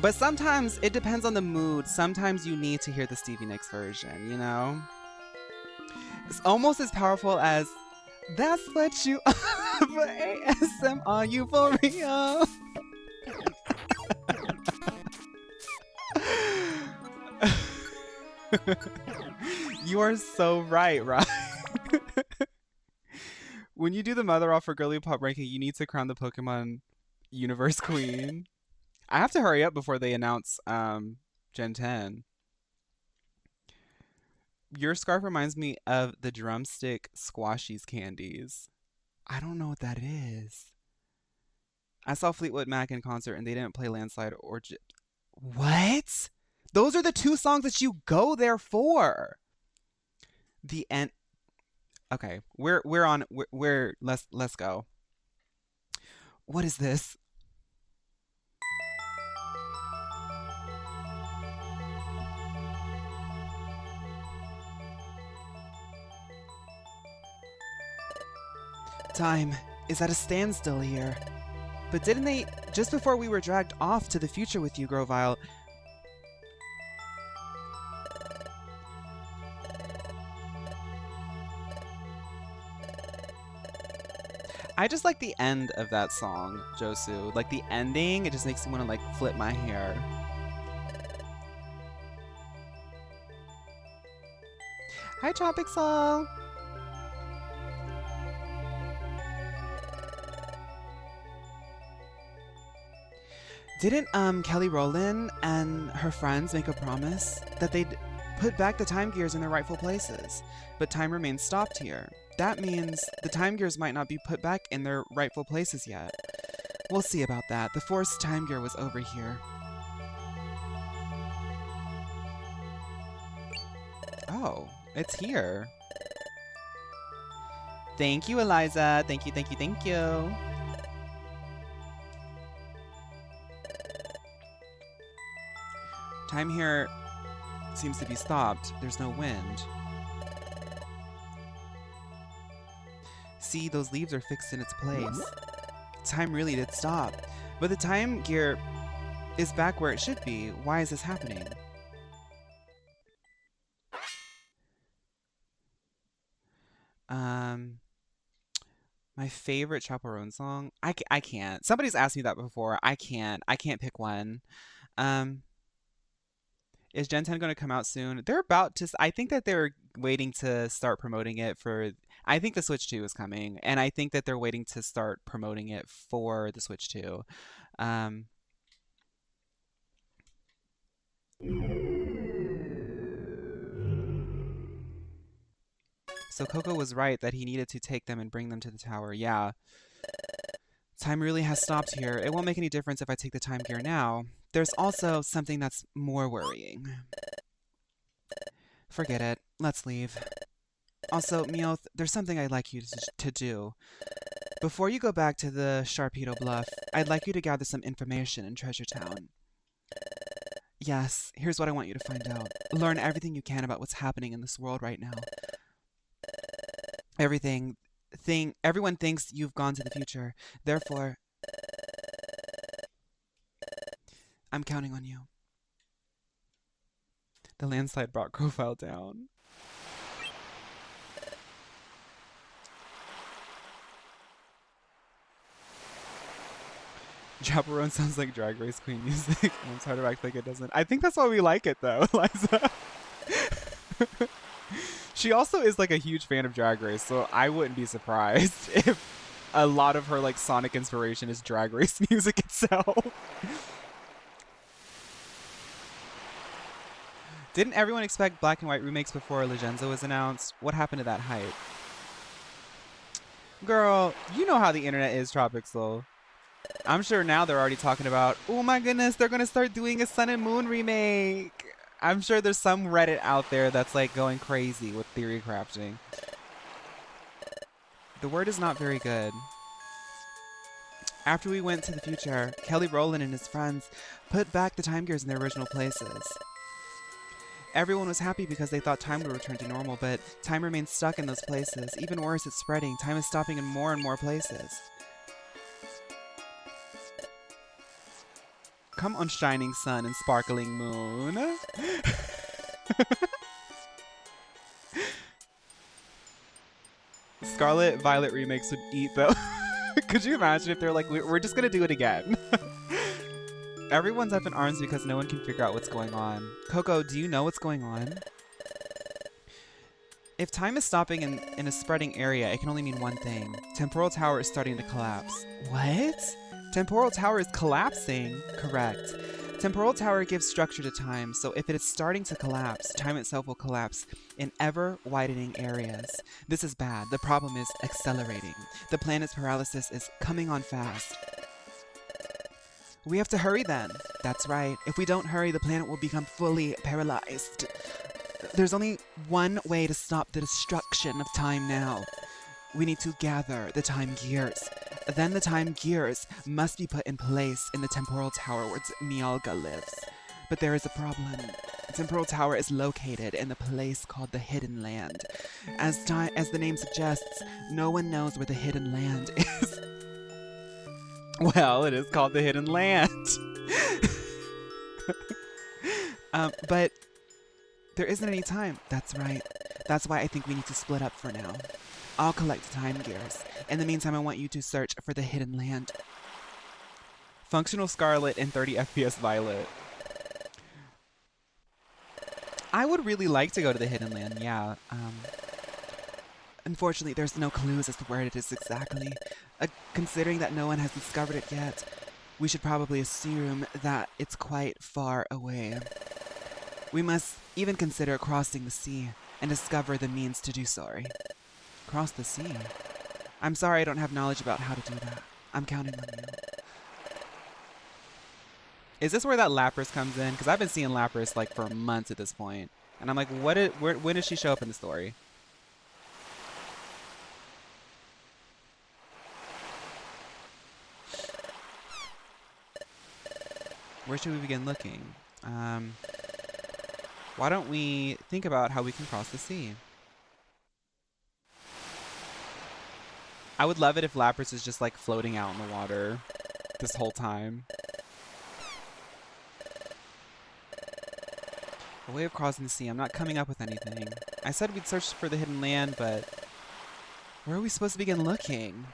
But sometimes it depends on the mood. Sometimes you need to hear the Stevie Nicks version, you know? It's almost as powerful as, that's what you are for ASM, are you for real? You are so right, right? When you do the Mother Off for Girly Pop ranking, you need to crown the Pokemon Universe Queen. I have to hurry up before they announce Gen 10. Your scarf reminds me of the Drumstick Squashies candies. I don't know what that is. I saw Fleetwood Mac in concert and they didn't play Landslide or... What? Those are the two songs that you go there for. The end. Okay, let's go. What is this? Time is at a standstill here. But didn't they, just before we were dragged off to the future with you, Grovile? I just like the end of that song, Josu. Like the ending, it just makes me want to like flip my hair. Hi, Tropixal. Didn't Kelly Rowland and her friends make a promise that they'd put back the time gears in their rightful places, but time remains stopped here. That means the time gears might not be put back in their rightful places yet. We'll see about that. The forced time gear was over here. Oh, it's here. Thank you, Eliza. Thank you, thank you, thank you. Time here seems to be stopped. There's no wind. See, those leaves are fixed in its place. Time really did stop. But the time gear is back where it should be. Why is this happening? My favorite Chaperone song? I can't. Somebody's asked me that before. I can't. I can't pick one. Um, is Gen 10 going to come out soon? They're about to. I think that they're waiting to start promoting it for. I think the Switch 2 is coming, and I think that they're waiting to start promoting it for the Switch 2. Um, so Coco was right that he needed to take them and bring them to the tower. Yeah. Time really has stopped here. It won't make any difference if I take the time gear now. There's also something that's more worrying. Forget it. Let's leave. Also, Meowth, there's something I'd like you to do. Before you go back to the Sharpedo Bluff, I'd like you to gather some information in Treasure Town. Yes, here's what I want you to find out. Learn everything you can about what's happening in this world right now. Everyone thinks you've gone to the future. Therefore, I'm counting on you. The landslide brought Profile down. Chaperone sounds like Drag Race Queen music. It's hard to act like it doesn't. I think that's why we like it, though, Liza. She also is like a huge fan of Drag Race, so I wouldn't be surprised if a lot of her like Sonic inspiration is Drag Race music itself. Didn't everyone expect black and white remakes before Legenza was announced? What happened to that hype? Girl, you know how the internet is, Tropixel. I'm sure now they're already talking about, oh my goodness, they're going to start doing a Sun and Moon remake. I'm sure there's some Reddit out there that's like going crazy with theory crafting. The word is not very good. After we went to the future, Kelly Rowland and his friends put back the time gears in their original places. Everyone was happy because they thought time would return to normal, but time remains stuck in those places. Even worse, it's spreading. Time is stopping in more and more places. Come on, shining sun and sparkling moon. Scarlet Violet remakes would eat, though. Could you imagine if they're like, we're just gonna do it again? Everyone's up in arms because no one can figure out what's going on. Coco, do you know what's going on? If time is stopping in a spreading area, it can only mean one thing. Temporal Tower is starting to collapse. What? Temporal Tower is collapsing? Correct. Temporal Tower gives structure to time, so if it is starting to collapse, time itself will collapse in ever-widening areas. This is bad. The problem is accelerating. The planet's paralysis is coming on fast. We have to hurry then. That's right. If we don't hurry, the planet will become fully paralyzed. There's only one way to stop the destruction of time now. We need to gather the time gears. Then the time gears must be put in place in the Temporal Tower where Mialga lives. But there is a problem. The Temporal Tower is located in the place called the Hidden Land. As the name suggests, no one knows where the Hidden Land is. Well, it is called the Hidden Land. But there isn't any time. That's right. That's why I think we need to split up for now. I'll collect the time gears. In the meantime, I want you to search for the Hidden Land. Functional Scarlet and 30 FPS Violet. I would really like to go to the Hidden Land, yeah. Unfortunately, there's no clues as to where it is exactly. Considering that no one has discovered it yet, we should probably assume that it's quite far away. We must even consider crossing the sea and discover the means to do so. Cross the sea? I'm sorry I don't have knowledge about how to do that. I'm counting on you. Is this where that Lapras comes in? Because I've been seeing Lapras like for months at this point. And I'm like, when does she show up in the story? Where should we begin looking? Why don't we think about how we can cross the sea? I would love it if Lapras is just like floating out in the water this whole time. A way of crossing the sea. I'm not coming up with anything. I said we'd search for the Hidden Land, but where are we supposed to begin looking?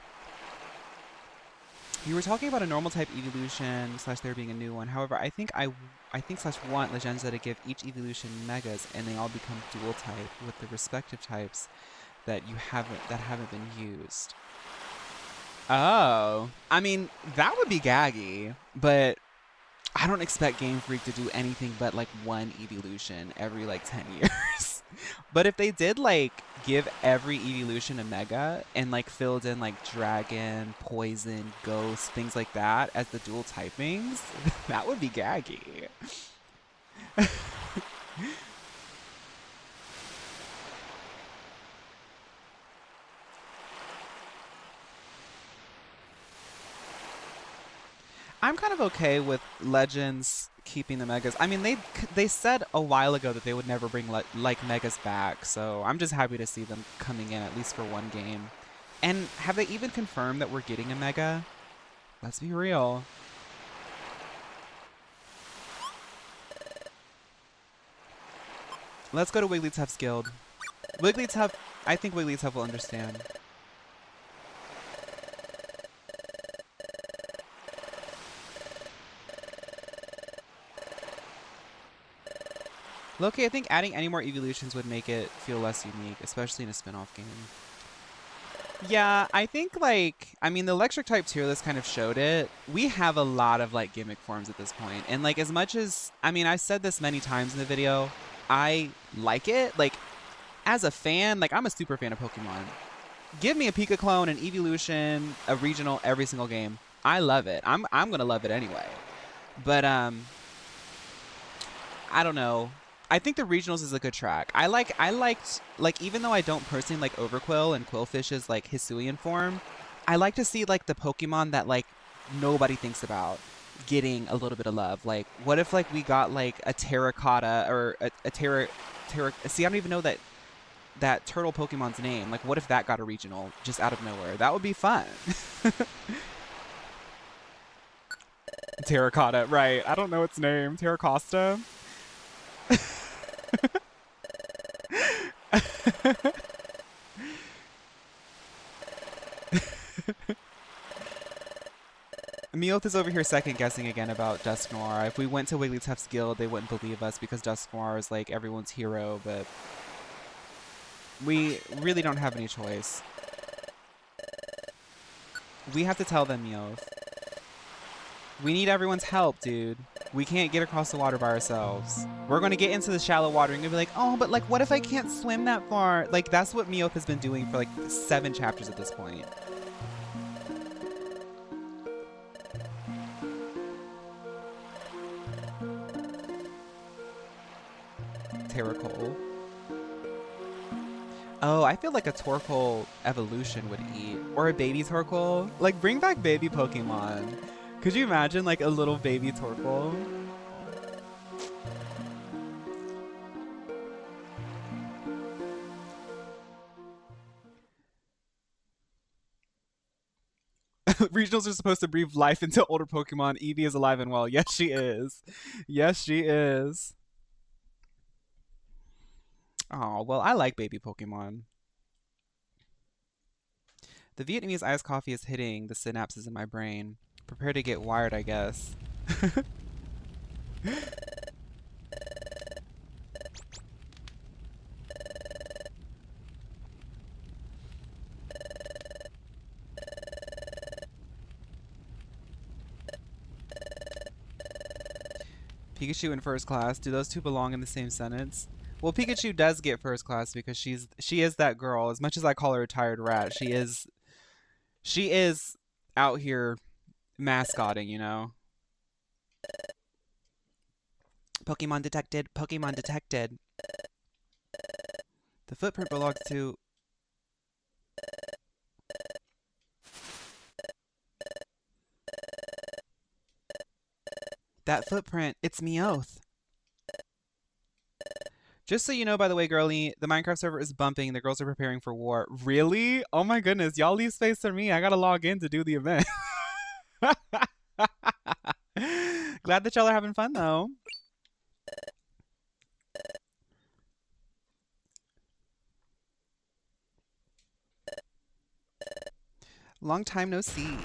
You were talking about a normal type evolution / there being a new one. However, I think / want Legenza to give each evolution megas, and they all become dual type with the respective types that haven't been used. Oh, I mean that would be gaggy, but I don't expect Game Freak to do anything but like one evolution every like 10 years. But if they did like give every evolution a mega and like filled in like dragon, poison, ghost, things like that as the dual typings, that would be gaggy. I'm kind of okay with Legends keeping the megas. I mean, they said a while ago that they would never bring like megas back, so I'm just happy to see them coming in at least for one game. And have they even confirmed that we're getting a mega? Let's be real. Let's go to Wigglytuff's guild. Wigglytuff, I think Wigglytuff will understand. Loki, I think adding any more evolutions would make it feel less unique, especially in a spin-off game. Yeah, I think like, I mean, the electric type tier list kind of showed it. We have a lot of like gimmick forms at this point. And like as much as, I mean, I've said this many times in the video, I like it. Like as a fan, like I'm a super fan of Pokemon. Give me a Pika clone, an evolution, a regional every single game. I love it. I'm going to love it anyway. But I don't know. I think the regionals is a good track. I liked like even though I don't personally like Overquill and Quillfish's like Hisuian form, I like to see like the Pokemon that like nobody thinks about getting a little bit of love. Like what if like we got like a Terracotta or a see, I don't even know that turtle Pokemon's name. Like what if that got a regional just out of nowhere? That would be fun. Terracotta, right. I don't know its name. Terracosta? Meowth is over here second guessing again about Dusknoir. If we went to Wigglytuff's guild, they wouldn't believe us because Dusknoir is like everyone's hero, but we really don't have any choice. We have to tell them, Meowth. We need everyone's help, dude. We can't get across the water by ourselves. We're going to get into the shallow water and be like, oh, but like, what if I can't swim that far? Like, that's what Meowth has been doing for like 7 chapters at this point. Torkoal. Oh, I feel like a Torkoal evolution would eat. Or a baby Torkoal. Like, bring back baby Pokemon. Could you imagine, like, a little baby Torkoal? Regionals are supposed to breathe life into older Pokemon. Eevee is alive and well. Yes, she is. Yes, she is. Oh, well, I like baby Pokemon. The Vietnamese iced coffee is hitting the synapses in my brain. Prepare to get wired, I guess. Pikachu in first class. Do those two belong in the same sentence? Well, Pikachu does get first class because she is that girl. As much as I call her a tired rat, she is out here mascotting, you know. Pokemon detected. Pokemon detected. The footprint belongs to... That footprint, it's Meowth. Just so you know, by the way, girlie, the Minecraft server is bumping. The girls are preparing for war. Really? Oh my goodness. Y'all leave space for me. I gotta log in to do the event. Glad that y'all are having fun, though. Long time no see.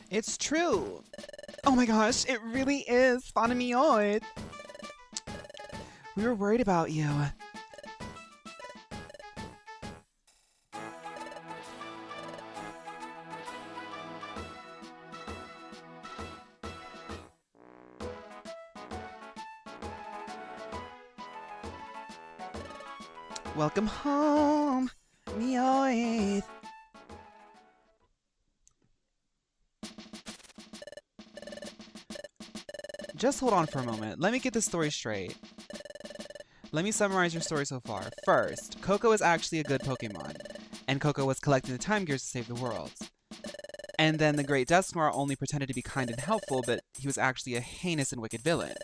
It's true. Oh my gosh, it really is. Fanamioid. We were worried about you. Welcome home, Mioid. Just hold on for a moment. Let me get this story straight. Let me summarize your story so far. First, Coco is actually a good Pokemon, and Coco was collecting the time gears to save the world. And then the Great Dusknoir only pretended to be kind and helpful, but he was actually a heinous and wicked villain.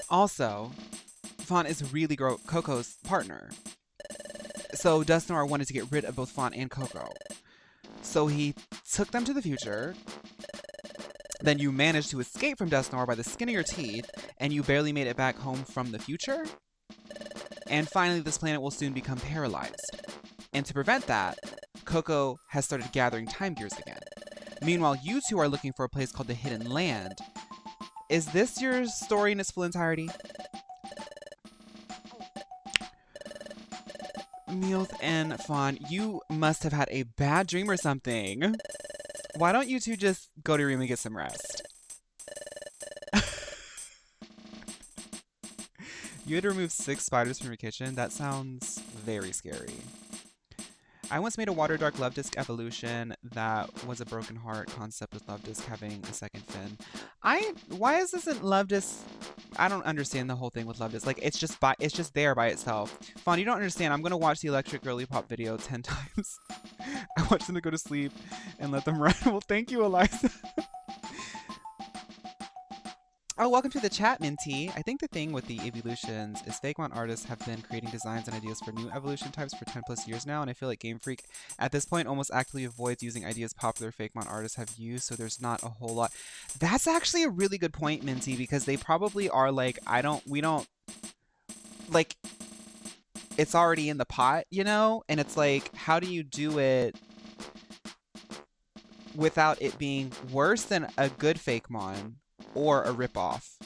Also, Fawn is really Coco's partner. So Dusknoir wanted to get rid of both Fawn and Coco. So he took them to the future. Then you managed to escape from Dusknoir by the skin of your teeth, and you barely made it back home from the future. And finally, this planet will soon become paralyzed. And to prevent that, Coco has started gathering time gears again. Meanwhile, you two are looking for a place called the Hidden Land. Is this your story in its full entirety? Meowth and Fawn, you must have had a bad dream or something. Why don't you two just go to your room and get some rest? You had to remove 6 spiders from your kitchen? That sounds very scary. I once made a Water Dark Love Disc evolution that was a broken heart concept with Love Disc having a second fin. Why is this in Love Disc? I don't understand the whole thing with Love Disc. Like, it's just there by itself. Fawn, you don't understand. I'm gonna watch the Electric Girly Pop video 10 times. I watch them to go to sleep and let them run. Well, thank you, Eliza. Oh, welcome to the chat, Minty. I think the thing with the evolutions is Fakemon artists have been creating designs and ideas for new evolution types for 10 plus years now, and I feel like Game Freak at this point almost actively avoids using ideas popular Fakemon artists have used, so there's not a whole lot. That's actually a really good point, Minty, because they probably are like, we don't, like, it's already in the pot, you know? And it's like, how do you do it without it being worse than a good Fakemon? Or a ripoff.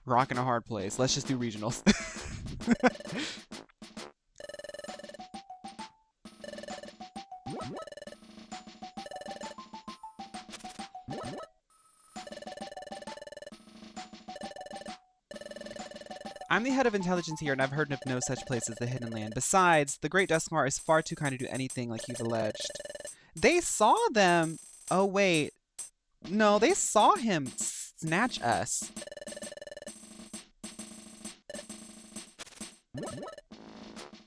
Rockin' a hard place. Let's just do regionals. I'm the head of intelligence here, and I've heard of no such place as the Hidden Land. Besides, the Great Dusknoir is far too kind to do anything like you've alleged. They saw them. Oh, wait. No, they saw him snatch us.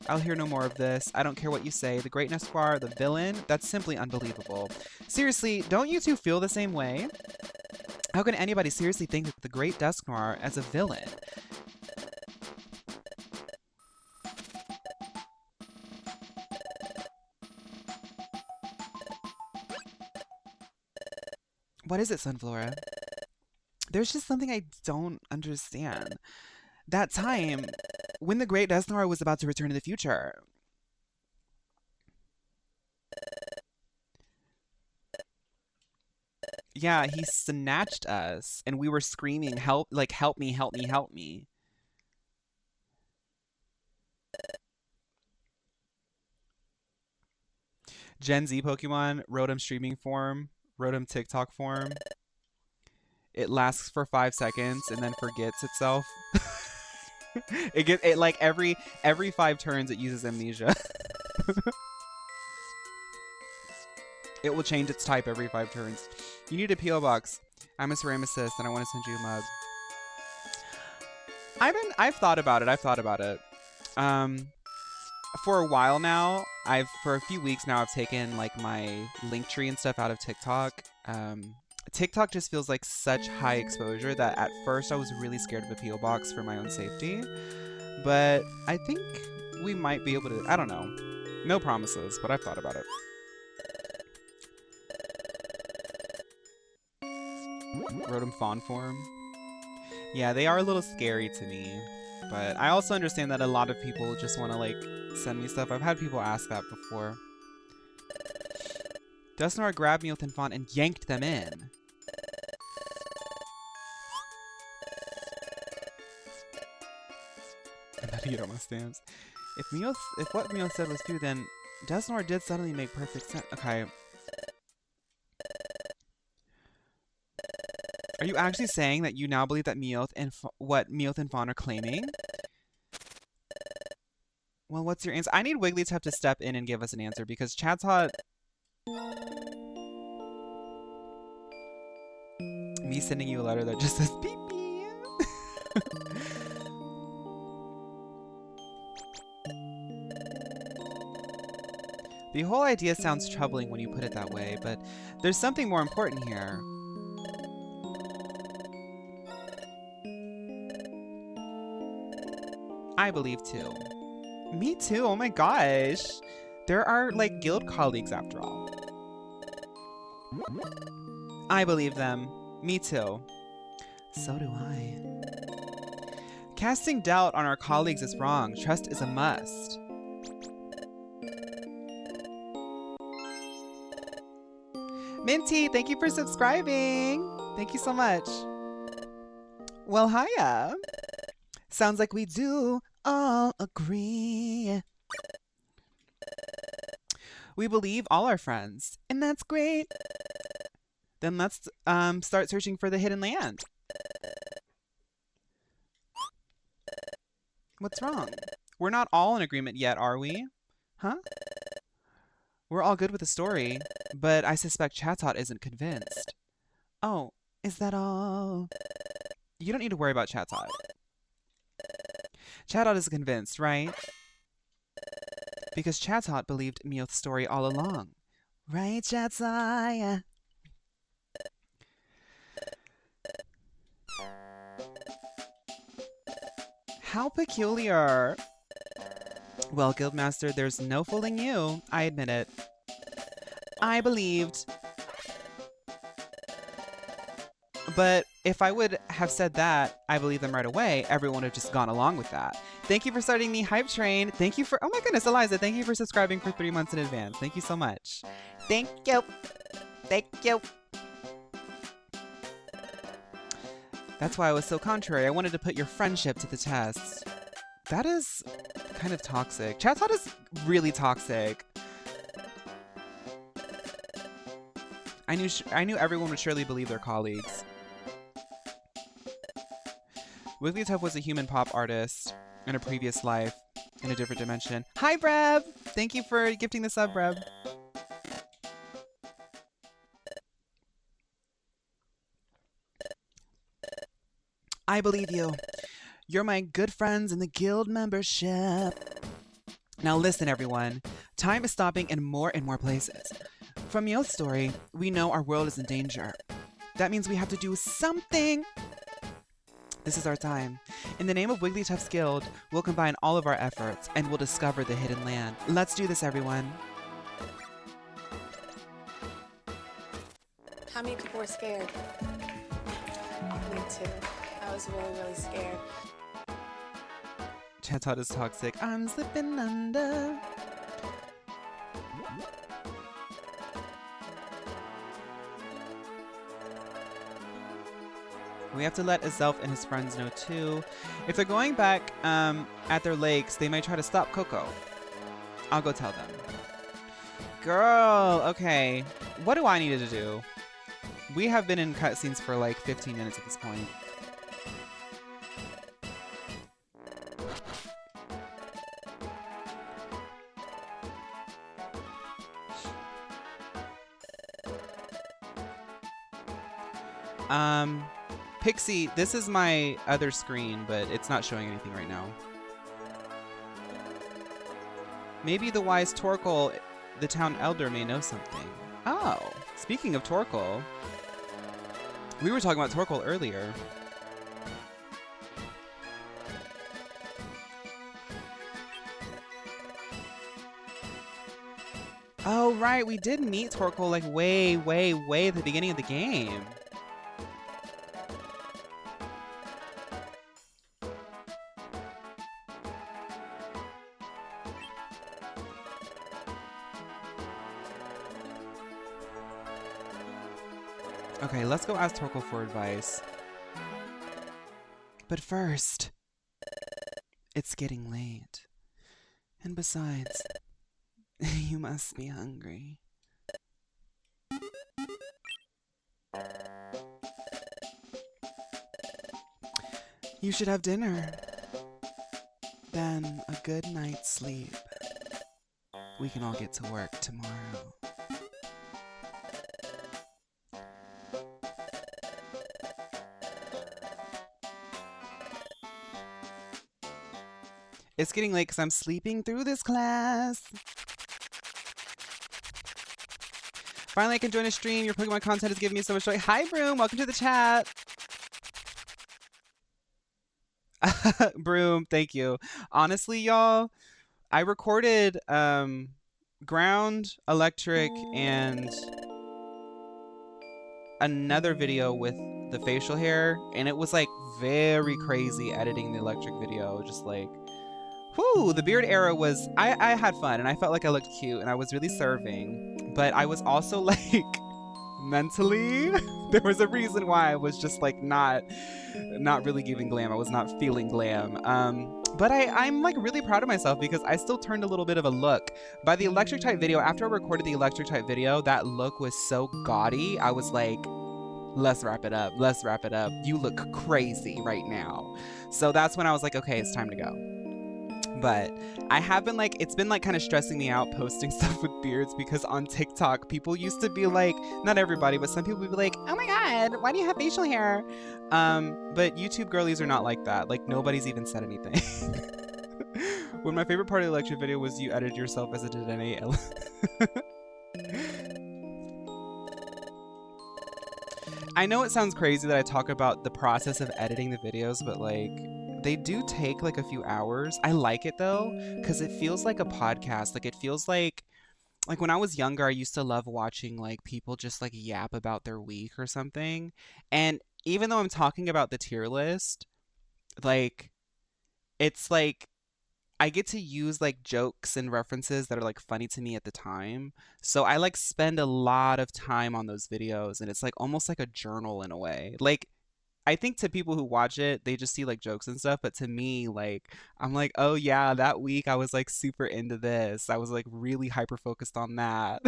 I'll hear no more of this. I don't care what you say. The Great Dusknoir, the villain? That's simply unbelievable. Seriously, don't you two feel the same way? How can anybody seriously think of the Great Dusknoir as a villain? What is it, Sunflora? There's just something I don't understand. That time, when the Great Dusknoir was about to return to the future. Yeah, he snatched us, and we were screaming, help, like, help me, help me, help me. Gen Z Pokemon, Rotom streaming form, Rotom TikTok form. It lasts for 5 seconds and then forgets itself. It like every 5 turns it uses amnesia. It will change its type every 5 turns. You need a PO box. I'm a ceramicist and I want to send you a mug. I've thought about it. For a while now, for a few weeks now, I've taken like my link tree and stuff out of TikTok. TikTok just feels like such high exposure that at first I was really scared of a PO box for my own safety. But I think we might be able to, I don't know. No promises, but I've thought about it. Rotom fawn form. Yeah, they are a little scary to me. But I also understand that a lot of people just want to like send me stuff. I've had people ask that before. Dusknoir grabbed Meowth and Fawn and yanked them in. Metagiroma stamps. If what Meowth said was true, then Dusknoir did suddenly make perfect sense. Okay. Are you actually saying that you now believe that Meowth and what Meowth and Fawn are claiming? Well, what's your answer? I need Wigglytuff to step in and give us an answer because chat's hot. Me sending you a letter that just says beep beep. The whole idea sounds troubling when you put it that way, but there's something more important here. I believe too. Me too, oh my gosh. There are like guild colleagues after all. I believe them. Me too. So do I. Casting doubt on our colleagues is wrong. Trust is a must. Minty, thank you for subscribing. Thank you so much. Well, hiya. Sounds like we do all agree. We believe all our friends, and that's great. Then let's start searching for the hidden land. What's wrong? We're not all in agreement yet, are we? Huh? We're all good with the story, but I suspect Chatot isn't convinced. Oh, is that all? You don't need to worry about Chatot. Chatot is convinced, right? Because Chatot believed Meowth's story all along. Right, Chatot? How peculiar. Well, Guildmaster, there's no fooling you. I admit it. I believed. But if I would have said that, I believe them right away, everyone would have just gone along with that. Thank you for starting the hype train. Thank you for, oh my goodness, Eliza, thank you for subscribing for 3 months in advance. Thank you so much. Thank you. Thank you. That's why I was so contrary. I wanted to put your friendship to the test. That is kind of toxic. Chatot is really toxic. I knew everyone would surely believe their colleagues. Wigglytuff was a human pop artist in a previous life, in a different dimension. Hi, Breb! Thank you for gifting the sub, Breb. I believe you. You're my good friends in the guild membership. Now listen, everyone. Time is stopping in more and more places. From Meowth's story, we know our world is in danger. That means we have to do something. This is our time. In the name of Wigglytuff's guild, we'll combine all of our efforts and we'll discover the hidden land. Let's do this, everyone. How many people were scared? Me too. I was really, really scared. Chatot is toxic. I'm slipping under. We have to let Azelf and his friends know too. If they're going back at their lakes, they might try to stop Coco. I'll go tell them. Girl, okay. What do I need to do? We have been in cutscenes for like 15 minutes at this point. Pixie, this is my other screen, but it's not showing anything right now. Maybe the wise Torkoal, the town elder, may know something. Oh, speaking of Torkoal, we were talking about Torkoal earlier. Oh, right, we did meet Torkoal like way, way, way at the beginning of the game. Okay, let's go ask Torkoal for advice. But first, it's getting late. And besides, you must be hungry. You should have dinner. Then a good night's sleep. We can all get to work tomorrow. It's getting late because I'm sleeping through this class. Finally, I can join a stream. Your Pokemon content is giving me so much joy. Hi, Broom. Welcome to the chat. Broom, thank you. Honestly, y'all, I recorded ground, electric, and another video with the facial hair, and it was like very crazy editing the electric video. Just like, whoo, the beard era was, I had fun, and I felt like I looked cute, and I was really serving, but I was also like, mentally, there was a reason why I was just like not really giving glam. I was not feeling glam. But I'm like really proud of myself because I still turned a little bit of a look. By the electric type video, after I recorded the electric type video, that look was so gaudy. I was like, let's wrap it up. Let's wrap it up. You look crazy right now. So that's when I was like, okay, it's time to go. But I have been like, it's been like kind of stressing me out posting stuff with beards because on TikTok, people used to be like, not everybody, but some people would be like, oh my God, why do you have facial hair? But YouTube girlies are not like that. Like nobody's even said anything. When my favorite part of the lecture video was you edited yourself as a Dedenne. I know it sounds crazy that I talk about the process of editing the videos, but like, they do take like a few hours. I like it though, because it feels like a podcast. Like it feels like when I was younger, I used to love watching like people just like yap about their week or something. And even though I'm talking about the tier list, like it's like I get to use like jokes and references that are like funny to me at the time. So I like spend a lot of time on those videos, and it's like almost like a journal in a way. Like I think to people who watch it, they just see like jokes and stuff. But to me, like, I'm like, oh yeah, that week I was like super into this. I was like really hyper focused on that.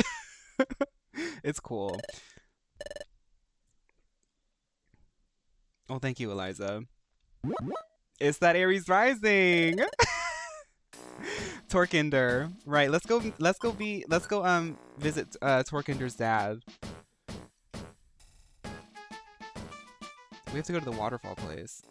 It's cool. Oh, thank you, Eliza. It's that Aries rising. Torkinder. Right, let's go visit Torkinder's dad. We have to go to the waterfall place.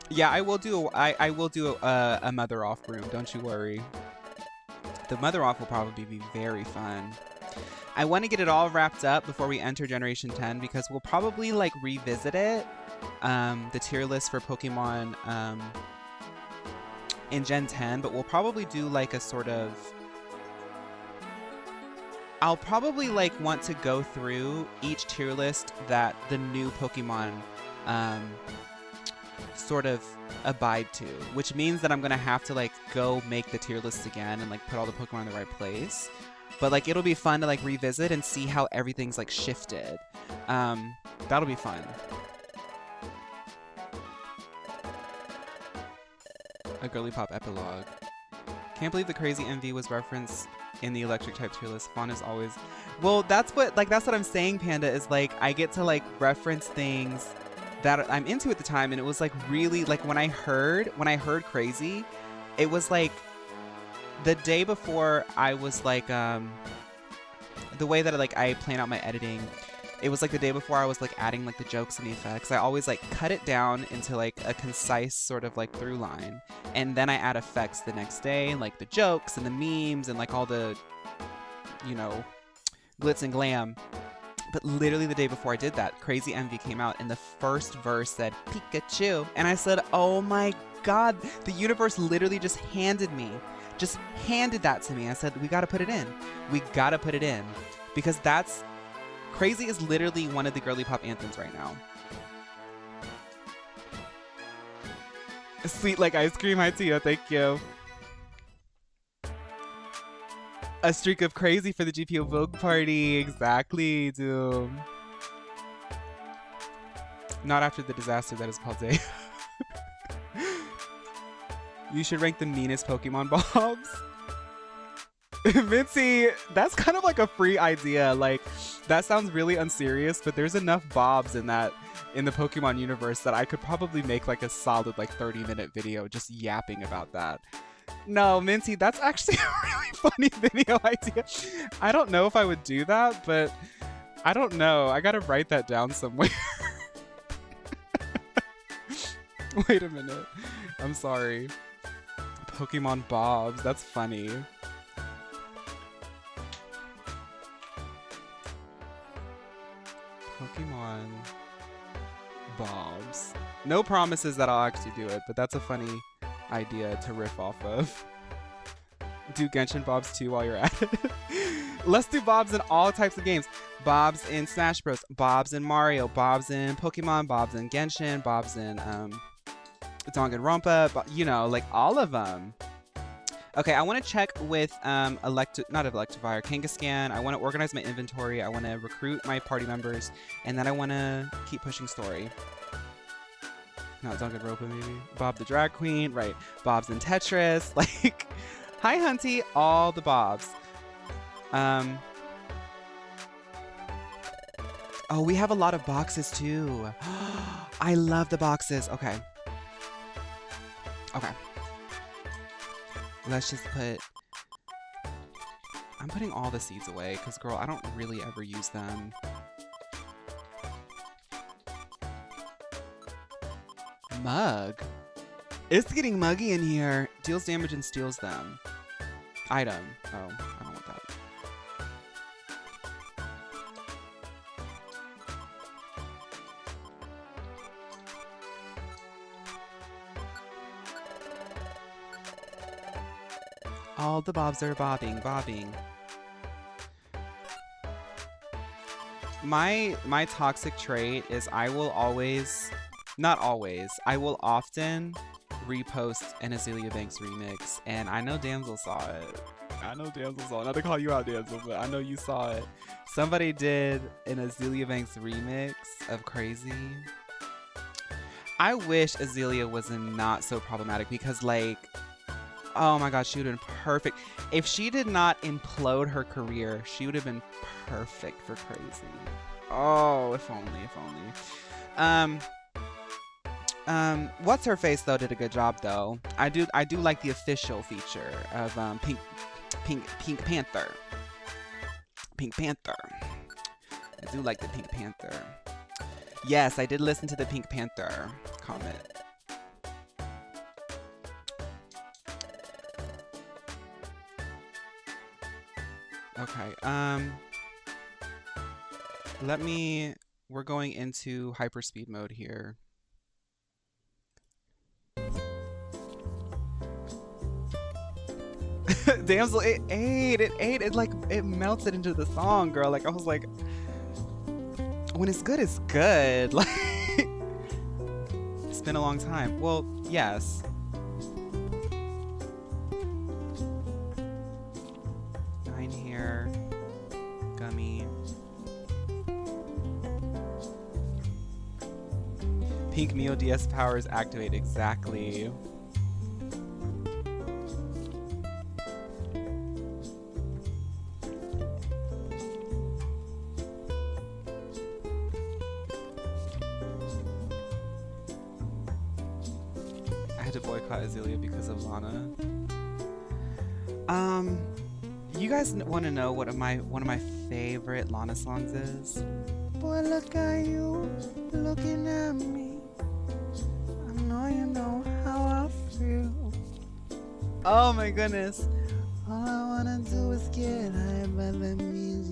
Yeah, I will do a mother off room, don't you worry. The mother off will probably be very fun. I want to get it all wrapped up before we enter Generation 10 because we'll probably like revisit it, the tier list for Pokemon in Gen 10, but we'll probably do like a sort of, I'll probably like want to go through each tier list that the new Pokemon sort of abide to, which means that I'm gonna have to like go make the tier list again and like put all the Pokemon in the right place. But like it'll be fun to like revisit and see how everything's like shifted. That'll be fun. A girly pop epilogue. Can't believe the crazy MV was referenced in the electric type tier list. Fawn is always... Well, that's what I'm saying, Panda, is like I get to like reference things that I'm into at the time, and it was like really like when I heard crazy, it was like the day before I was like the way that like I plan out my editing, it was like the day before I was like adding like the jokes and the effects. I always like cut it down into like a concise sort of like through line, and then I add effects the next day, like the jokes and the memes and like all the, you know, glitz and glam. But literally the day before I did that, Crazy Envy came out and the first verse said Pikachu, and I said, oh my god, the universe literally just handed that to me. I said, we gotta put it in, because that's Crazy is literally one of the girly pop anthems right now. Sweet like ice cream, hi Tia, thank you. A streak of Crazy for the GPO Vogue party, exactly, Doom. Not after the disaster that is Palde. You should rank the meanest Pokemon bobs. Mincy, that's kind of like a free idea. Like, that sounds really unserious, but there's enough bobs in the Pokemon universe that I could probably make like a solid like 30-minute video just yapping about that. No, Minty, that's actually a really funny video idea. I don't know if I would do that, but I don't know. I gotta write that down somewhere. Wait a minute. I'm sorry. Pokemon bobs, that's funny. Pokemon bobs. No promises that I'll actually do it, but that's a funny idea to riff off of. Do Genshin bobs too while you're at it. Let's do bobs in all types of games. Bobs in Smash Bros, bobs in Mario, bobs in Pokemon, bobs in Genshin, bobs in Danganronpa, you know, like all of them. Okay, I want to check with not Electivire, Kangaskhan. I want to organize my inventory. I want to recruit my party members, and then I want to keep pushing story. Not Danganronpa, maybe. Bob the Drag Queen, right? Bob's in Tetris, like. Hi, Hunty. All the bobs. Oh, we have a lot of boxes too. I love the boxes. Okay. Okay. Let's just put... I'm putting all the seeds away because, girl, I don't really ever use them. Mug? It's getting muggy in here. Deals damage and steals them. Item. Oh, I don't want that. All the bobs are bobbing. My toxic trait is I will always, not always, I will often repost an Azealia Banks remix, and I know Damsel saw it. Not to call you out, Damsel, but I know you saw it. Somebody did an Azealia Banks remix of Crazy. I wish Azealia was not so problematic because, like, oh my god, she would have been perfect. If she did not implode her career, she would have been perfect for Crazy. Oh, if only. What's her face though did a good job though. I do like the official feature of Pink Panther. Pink Panther. I do like the Pink Panther. Yes, I did listen to the Pink Panther comment. Okay, we're going into hyperspeed mode here. Damsel, it ate, it melted into the song, girl. Like, I was like, when it's good, it's good. Like, it's been a long time. Well, yes. Nine here. Gummy. Pink Mio DS powers activate, exactly. had to boycott Azealia because of Lana. You guys want to know what one of my favorite Lana songs is? Boy, look at you, looking at me. I know you know how I feel. Oh my goodness. All I wanna do is get high by the music.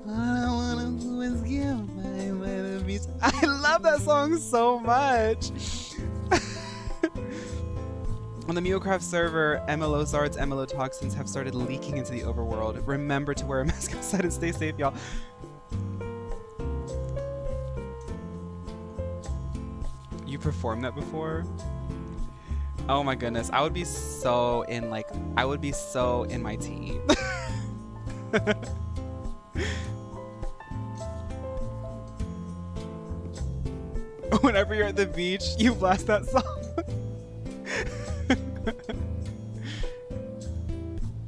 All I wanna do is get high by the music. I love that song so much. On the Meowcraft server, MLO Zards, MLO toxins have started leaking into the overworld. Remember to wear a mask outside and stay safe, y'all. You performed that before? Oh my goodness, I would be so in my tea. Whenever you're at the beach, you blast that song.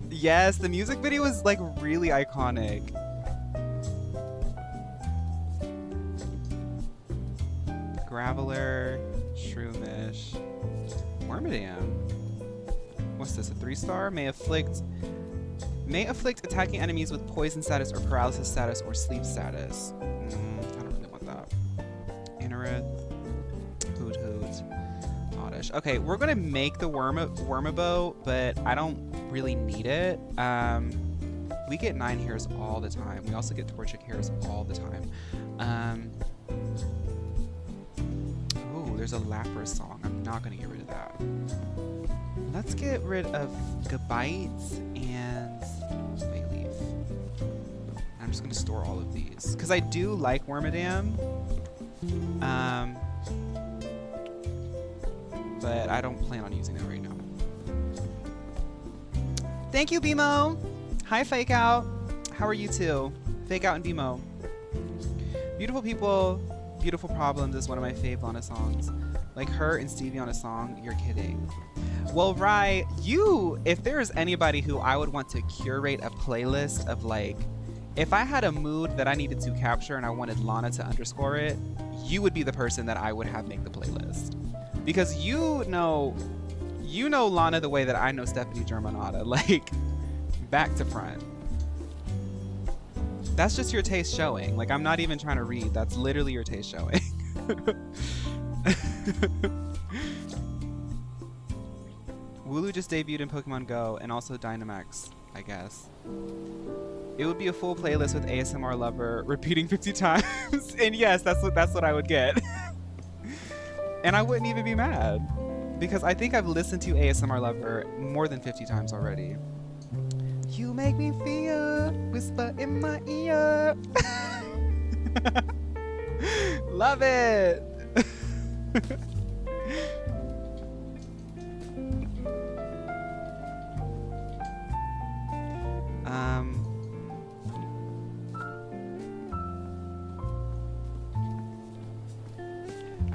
Yes, the music video was like really iconic. Graveler, Shroomish, Wormadam. What's this, a 3-star? May afflict attacking enemies with poison status or paralysis status or sleep status. I don't really want that. Inurit, Hoot Hoot, Oddish. Okay, we're gonna make the Wormabo, but I don't really need it. We get 9 hairs all the time. We also get Torchic hairs all the time. Oh, there's a Lapras song. I'm not gonna get rid of that. Let's get rid of Gabite and Bayleaf. I'm just gonna store all of these because I do like Wormadam. But I don't plan on using it right now. Thank you, BMO. Hi, Fake Out. How are you too? Fake Out and BMO. Beautiful People, Beautiful Problems is one of my fave Lana songs. Like her and Stevie on a song, you're kidding. Well, Rye, if there's anybody who I would want to curate a playlist of like, if I had a mood that I needed to capture and I wanted Lana to underscore it, you would be the person that I would have make the playlist. Because you know Lana the way that I know Stephanie Germanotta, like back to front. That's just your taste showing. Like, I'm not even trying to read. That's literally your taste showing. Wooloo just debuted in Pokemon Go and also Dynamax, I guess. It would be a full playlist with ASMR Lover repeating 50 times. And yes, that's what I would get. And I wouldn't even be mad. Because I think I've listened to ASMR Lover more than 50 times already. You make me feel, whisper in my ear. Love it.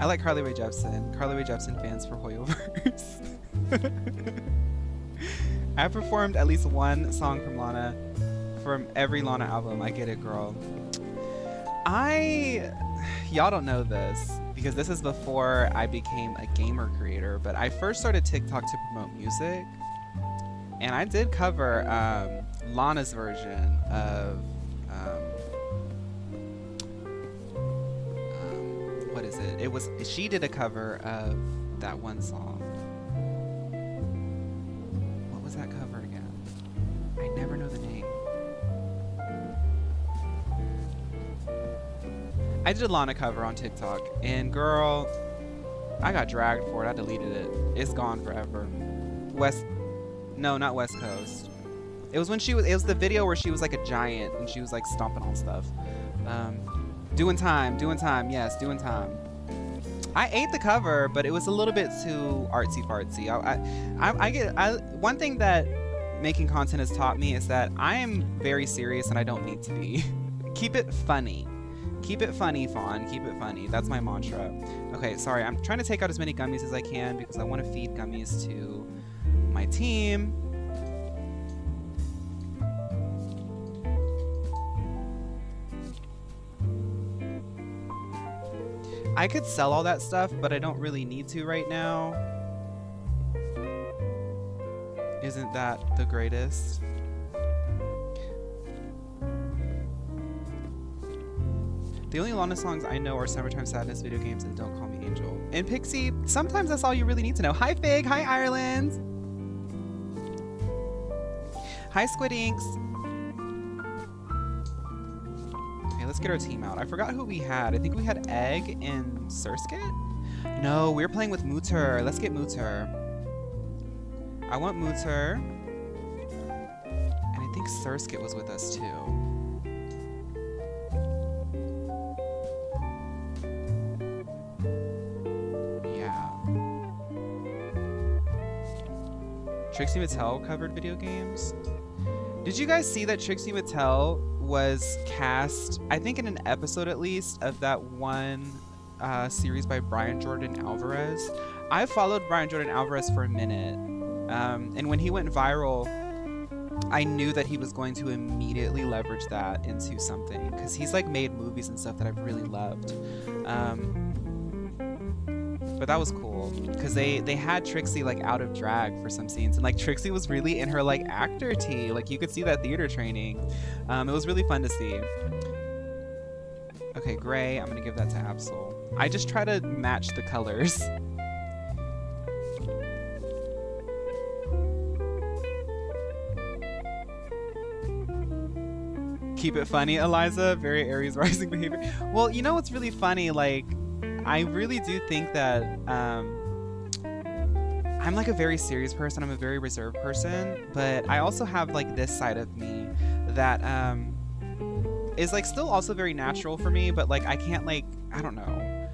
I like Carly Rae Jepsen. Carly Rae Jepsen fans for Hoyoverse. I've performed at least one song from Lana from every Lana album. I get it, girl. Y'all don't know this because this is before I became a gamer creator, but I first started TikTok to promote music, and I did cover Lana's version of what is it? She did a cover of that one song. What was that cover again? I never know the name. I did a Lana cover on TikTok, and girl, I got dragged for it. I deleted it. It's gone forever. Not West Coast. It was the video where she was like a giant and she was like stomping on stuff. Doing time, yes, doing time. I ate the cover, but it was a little bit too artsy fartsy. One thing that making content has taught me is that I am very serious and I don't need to be. Keep it funny. Keep it funny, Fawn. Keep it funny. That's my mantra. Okay, sorry. I'm trying to take out as many gummies as I can because I want to feed gummies to my team. I could sell all that stuff, but I don't really need to right now. Isn't that the greatest? The only Lana songs I know are Summertime Sadness, Video Games, and Don't Call Me Angel. And Pixie, sometimes that's all you really need to know. Hi Fig, hi Ireland. Hi Squid Inks. Okay, let's get our team out. I forgot who we had. I think we had Egg and Surskit? No, we were playing with Mutter. Let's get Mutter. I want Mutter. And I think Surskit was with us too. Trixie Mattel covered video games. Did you guys see that Trixie Mattel was cast, I think in an episode at least, of that one series by Brian Jordan Alvarez? I followed Brian Jordan Alvarez for a minute. And when he went viral, I knew that he was going to immediately leverage that into something. Because he's like made movies and stuff that I've really loved. But that was cool because they had Trixie like out of drag for some scenes, and like Trixie was really in her like actor tee. Like you could see that theater training. It was really fun to see. Okay, gray. I'm gonna give that to Absol. I just try to match the colors. Keep it funny, Eliza. Very Aries rising behavior. Well, you know what's really funny? Like, I really do think that I'm like a very serious person. I'm a very reserved person, but I also have like this side of me that is like still also very natural for me, but like I can't like, I don't know.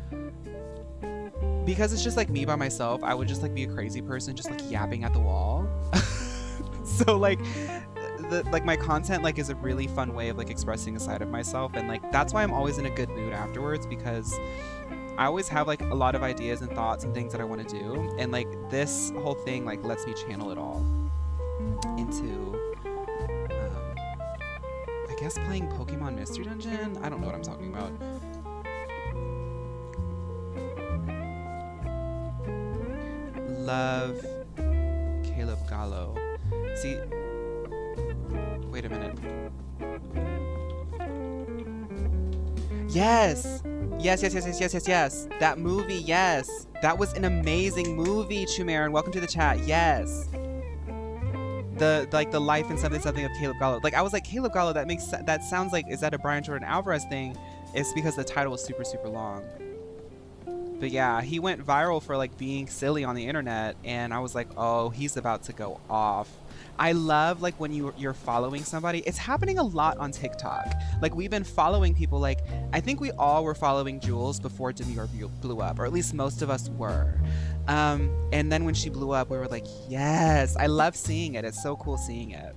Because it's just like me by myself, I would just like be a crazy person just like yapping at the wall. So like like my content like is a really fun way of like expressing a side of myself, and like that's why I'm always in a good mood afterwards, because I always have like a lot of ideas and thoughts and things that I want to do, and like this whole thing like lets me channel it all into I guess playing Pokemon Mystery Dungeon. I don't know what I'm talking about. Love Caleb Gallo. See, wait a minute. Yes. Yes. That movie, yes. That was an amazing movie, Chumarin. Welcome to the chat. Yes. The life and something of Caleb Gallo. Like I was like, Caleb Gallo, that sounds like, is that a Brian Jordan Alvarez thing? It's because the title was super, super long. But yeah, he went viral for like being silly on the internet, and I was like, oh, he's about to go off. I love like when you're following somebody. It's happening a lot on TikTok. Like we've been following people, like I think we all were following Jules before Demure blew up, or at least most of us were. And then when she blew up, we were like, yes, I love seeing it. It's so cool seeing it.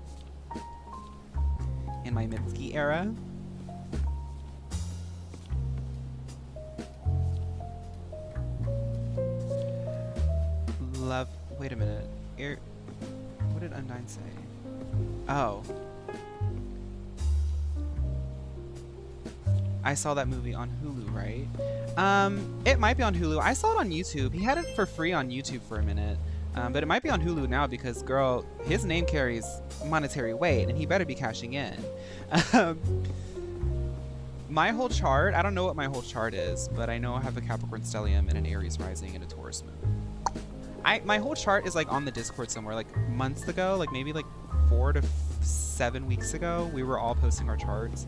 In my Mitski era. Love, wait a minute. What did Undyne say? Oh. I saw that movie on Hulu, right? It might be on Hulu. I saw it on YouTube. He had it for free on YouTube for a minute. But it might be on Hulu now because, girl, his name carries monetary weight and he better be cashing in. My whole chart, I don't know what my whole chart is, but I know I have a Capricorn stellium and an Aries rising and a Taurus moon. My whole chart is like on the Discord somewhere, like months ago, like maybe like 4 to 7 weeks ago, we were all posting our charts.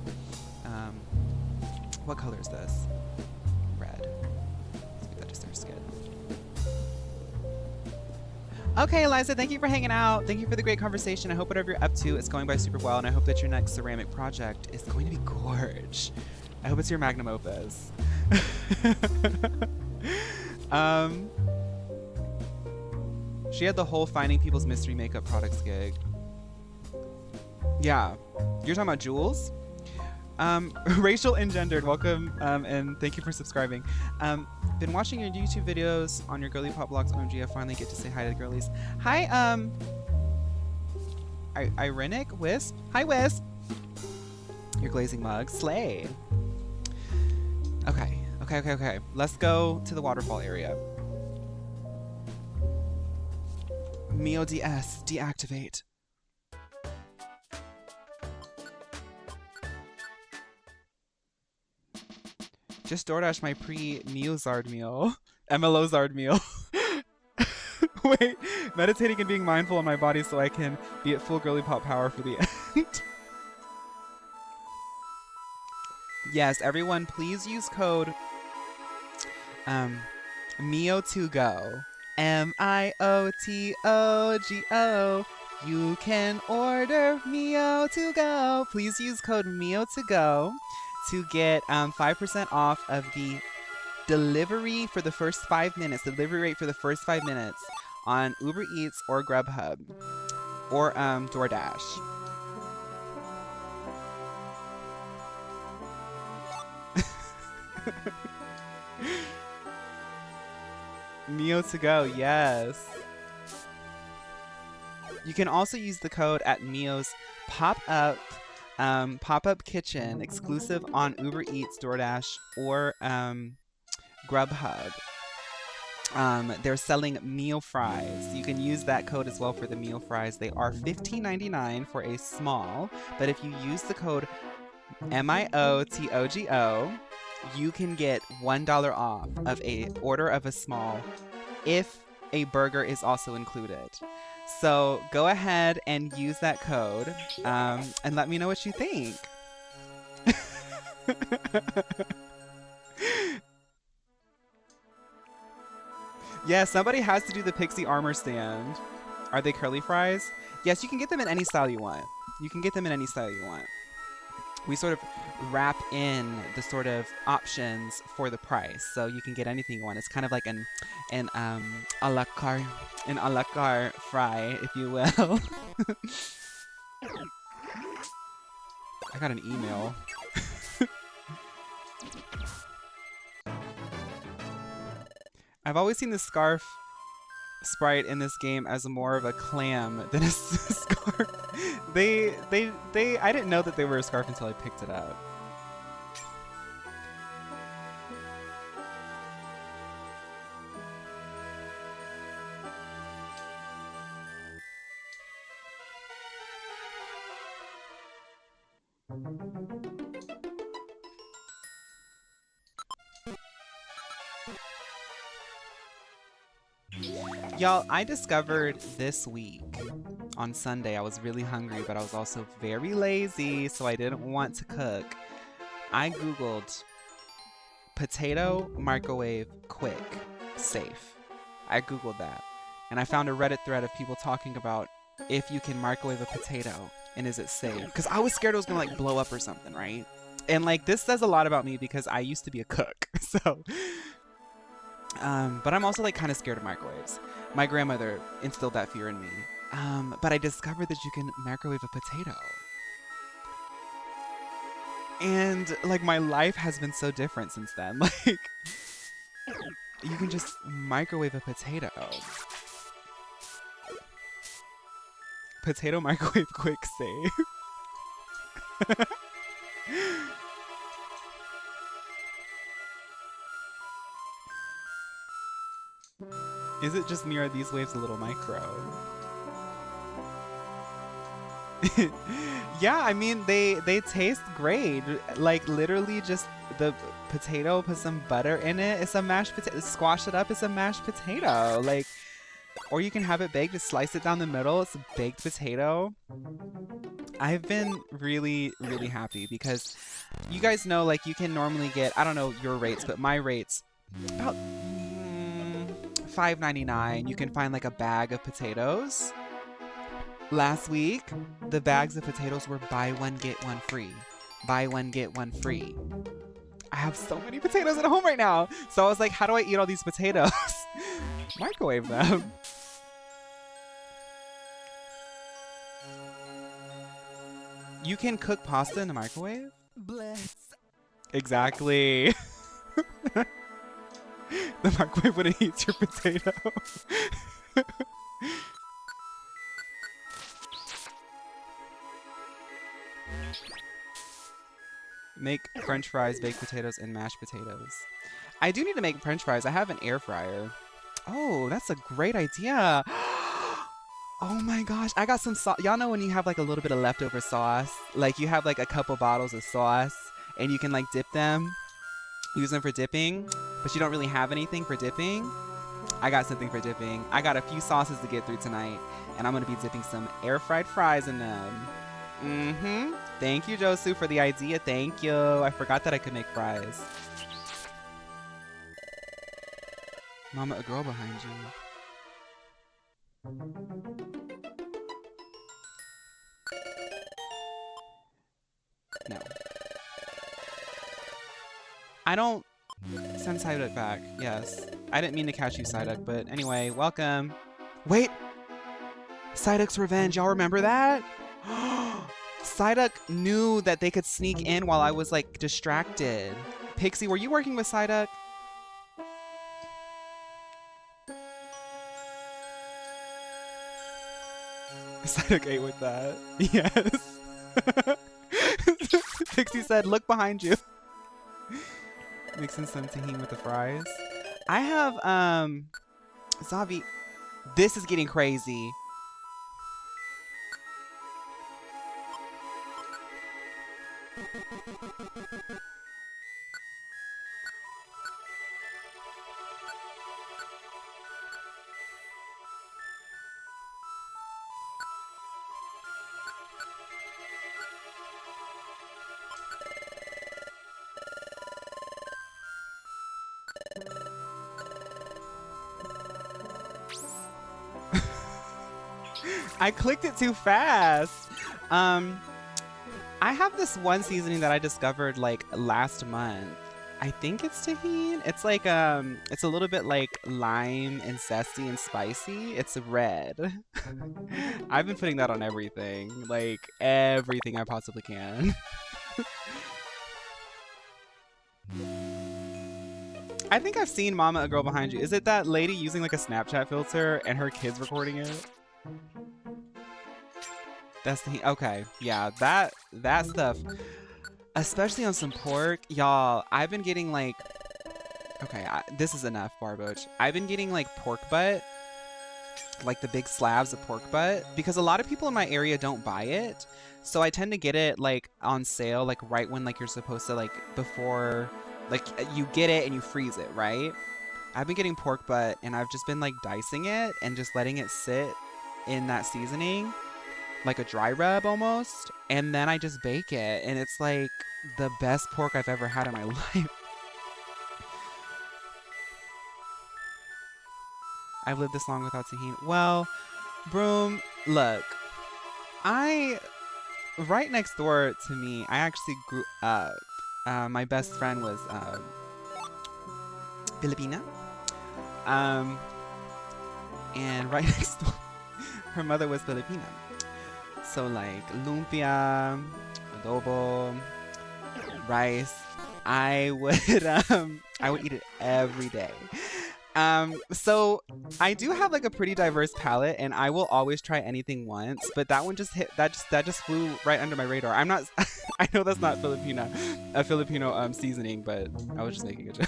What color is this? Red. Let's get that to their skin. Okay, Eliza, thank you for hanging out. Thank you for the great conversation. I hope whatever you're up to is going by super well, and I hope that your next ceramic project is going to be gorge. I hope it's your magnum opus. She had the whole finding people's mystery makeup products gig. Yeah. You're talking about Jules? Racial Engendered, welcome, and thank you for subscribing. Been watching your YouTube videos on your girly pop blogs. OMG, I finally get to say hi to the girlies. Hi, Irenic Wisp. Hi, Wisp. Your glazing mug. Slay. Okay. Okay. Let's go to the waterfall area. Mio DS, deactivate. Just DoorDash my pre-Meozard meal. MLOzard meal. Wait, meditating and being mindful on my body so I can be at full girly pop power for the end. Yes, everyone, please use code Mio2Go. MIOTOGO. You can order Mio2Go. Please use code Mio2Go to get 5% off of the delivery for the first 5 minutes, delivery rate for the first 5 minutes on Uber Eats or Grubhub or DoorDash. Mio2Go, yes. You can also use the code at Mio's pop-up kitchen, exclusive on Uber Eats, DoorDash, or Grubhub. They're selling meal fries. You can use that code as well for the meal fries. They are $15.99 for a small, but if you use the code MIOTOGO, you can get $1 off of a order of a small if a burger is also included. So go ahead and use that code and let me know what you think. Yeah, somebody has to do the pixie armor stand. Are they curly fries? Yes, you can get them in any style you want. You can get them in any style you want. We sort of wrap in the sort of options for the price, so you can get anything you want. It's kind of like an a la carte fry, if you will. I got an email. I've always seen the scarf sprite in this game as more of a clam than a scarf. I didn't know that they were a scarf until I picked it up. Y'all, I discovered this week on Sunday, I was really hungry, but I was also very lazy, so I didn't want to cook. I Googled potato microwave quick safe. I Googled that, and I found a Reddit thread of people talking about if you can microwave a potato and is it safe? Because I was scared it was gonna like blow up or something, right? And like this says a lot about me because I used to be a cook, so. But I'm also like kind of scared of microwaves. My grandmother instilled that fear in me. But I discovered that you can microwave a potato. And like my life has been so different since then. Like you can just microwave a potato. Potato microwave quick save. Is it just me or are these waves a little micro? Yeah, I mean they taste great. Like literally just the potato, put some butter in it. It's a mashed potato. Squash it up. It's a mashed potato. Like, or you can have it baked. Just slice it down the middle. It's a baked potato. I've been really, really happy because you guys know, like, you can normally get, I don't know your rates, but my rates about $5.99. You can find like a bag of potatoes. Last week, the bags of potatoes were buy one, get one free. Buy one, get one free. I have so many potatoes at home right now. So I was like, how do I eat all these potatoes? Microwave them. You can cook pasta in the microwave? Bless. Exactly. The microwave wouldn't eat your potato. Make French fries, baked potatoes, and mashed potatoes. I do need to make French fries. I have an air fryer. Oh, that's a great idea. Oh my gosh, I got some sauce. Y'all know when you have like a little bit of leftover sauce? Like you have like a couple bottles of sauce and you can like dip them, use them for dipping, but you don't really have anything for dipping. I got something for dipping. I got a few sauces to get through tonight and I'm gonna be dipping some air fried fries in them. Mm-hmm. Thank you, Josu, for the idea. Thank you. I forgot that I could make fries. Mama, a girl behind you. No. I don't send Psyduck back. Yes. I didn't mean to catch you, Psyduck, but anyway, welcome. Wait! Psyduck's Revenge, y'all remember that? Psyduck knew that they could sneak in while I was like distracted. Pixie, were you working with Psyduck? Psyduck ate with that. Yes. Pixie said, look behind you. Mixing some tahini with the fries. I have, Zavi. This is getting crazy. I clicked it too fast. I have this one seasoning that I discovered like last month. I think it's tahini. It's like it's a little bit like lime and zesty and spicy. It's red. I've been putting that on everything, like everything I possibly can. I think I've seen Mama, a Girl Behind You. Is it that lady using like a Snapchat filter and her kids recording it? That's the okay. Yeah, that stuff, especially on some pork, y'all. I've been getting like, okay, this is enough, Barboach. I've been getting like pork butt, like the big slabs of pork butt, because a lot of people in my area don't buy it. So I tend to get it like on sale, like right when like you're supposed to, like before, like you get it and you freeze it, right? I've been getting pork butt and I've just been like dicing it and just letting it sit in that seasoning, like a dry rub almost, and then I just bake it, and it's like the best pork I've ever had in my life. I've lived this long without tahini. Well, Broom, look, right next door to me, I actually grew up. My best friend was Filipina, and right next door, her mother was Filipina. So like lumpia, adobo, rice, I would eat it every day. So I do have like a pretty diverse palate, and I will always try anything once. But that one just hit, that just flew right under my radar. I'm not, I know that's not a Filipino seasoning, but I was just making a joke.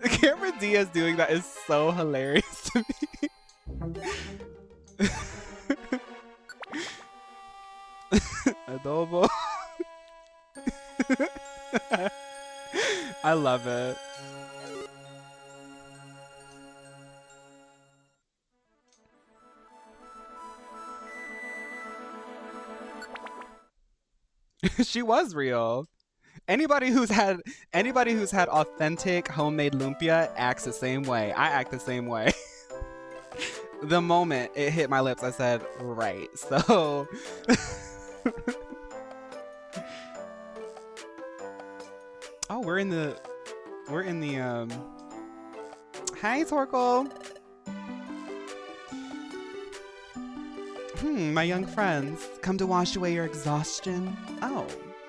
Cameron Diaz doing that is so hilarious to me. Adobo. I love it. She was real. Anybody who's had authentic homemade lumpia acts the same way. I act the same way. The moment it hit my lips, I said, right. So oh, we're in the hi, Torkoal. My young friends, come to wash away your exhaustion? Oh,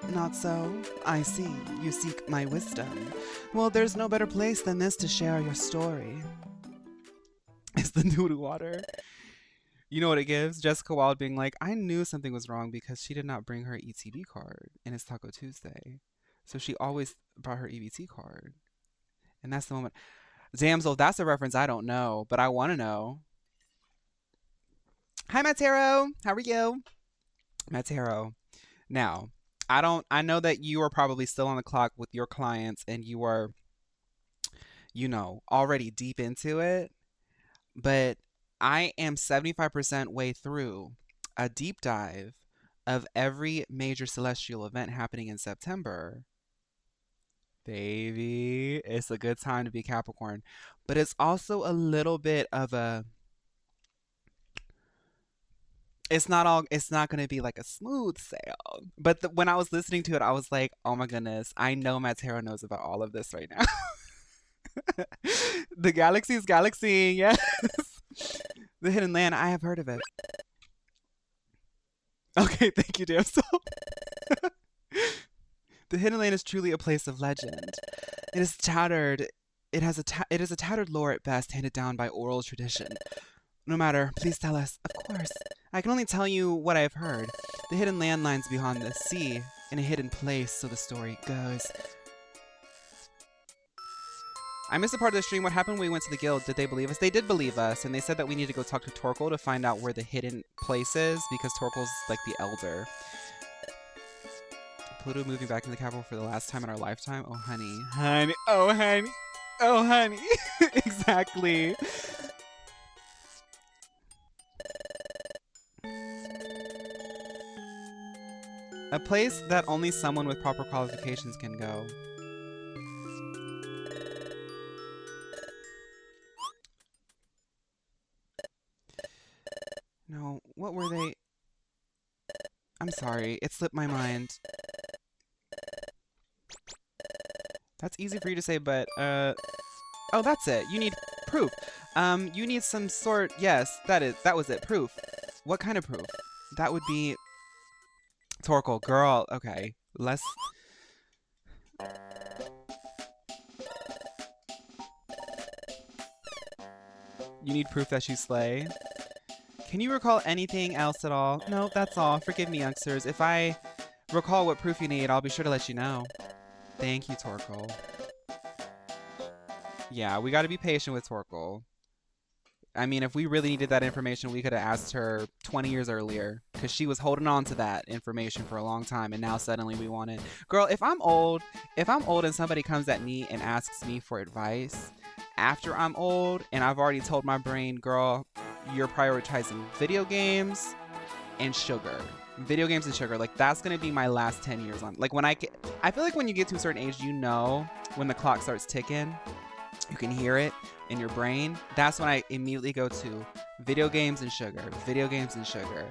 not so. I see. You seek my wisdom. Well, there's no better place than this to share your story. It's the noodle water. You know what it gives? Jessica Wilde being like, I knew something was wrong because she did not bring her ETB card and it's Taco Tuesday. So she always brought her EBT card. And that's the moment. Damsel, that's a reference I don't know, but I want to know. Hi, Matero. How are you? Matero. Now, I know that you are probably still on the clock with your clients and you are, already deep into it, but I am 75% way through a deep dive of every major celestial event happening in September. Baby, it's a good time to be Capricorn, but it's also a little bit of a it's not going to be like a smooth sail. But when I was listening to it, I was like, "Oh my goodness, I know Matero knows about all of this right now." The galaxy is galaxy, yes. The hidden land, I have heard of it. Okay, thank you, damsel. The hidden land is truly a place of legend. It is tattered. It is a tattered lore at best, handed down by oral tradition. No matter, please tell us. Of course. I can only tell you what I have heard. The hidden land lies beyond the sea, in a hidden place, so the story goes. I missed a part of the stream. What happened when we went to the guild? Did they believe us? They did believe us, and they said that we need to go talk to Torkoal to find out where the hidden place is, because Torkoal's like the elder. Pluto moving back in the capital for the last time in our lifetime? Oh, honey. Honey. Oh, honey. Oh, honey. Exactly. A place that only someone with proper qualifications can go. No, what were they? I'm sorry, it slipped my mind. That's easy for you to say, but, oh, that's it. You need proof. You need some sort, yes, that was it, proof. What kind of proof? That would be Torkoal, girl, okay, let's... You need proof that you slay. Can you recall anything else at all? No, that's all. Forgive me, youngsters. If I recall what proof you need, I'll be sure to let you know. Thank you, Torkoal. Yeah, we gotta be patient with Torkoal. I mean, if we really needed that information, we could have asked her 20 years earlier, because she was holding on to that information for a long time, and now suddenly we want it. Girl, if I'm old and somebody comes at me and asks me for advice after I'm old, and I've already told my brain, girl, you're prioritizing video games and sugar. Video games and sugar. Like, that's going to be my last 10 years on. Like, I feel like when you get to a certain age, when the clock starts ticking, you can hear it in your brain. That's when I immediately go to video games and sugar. Video games and sugar.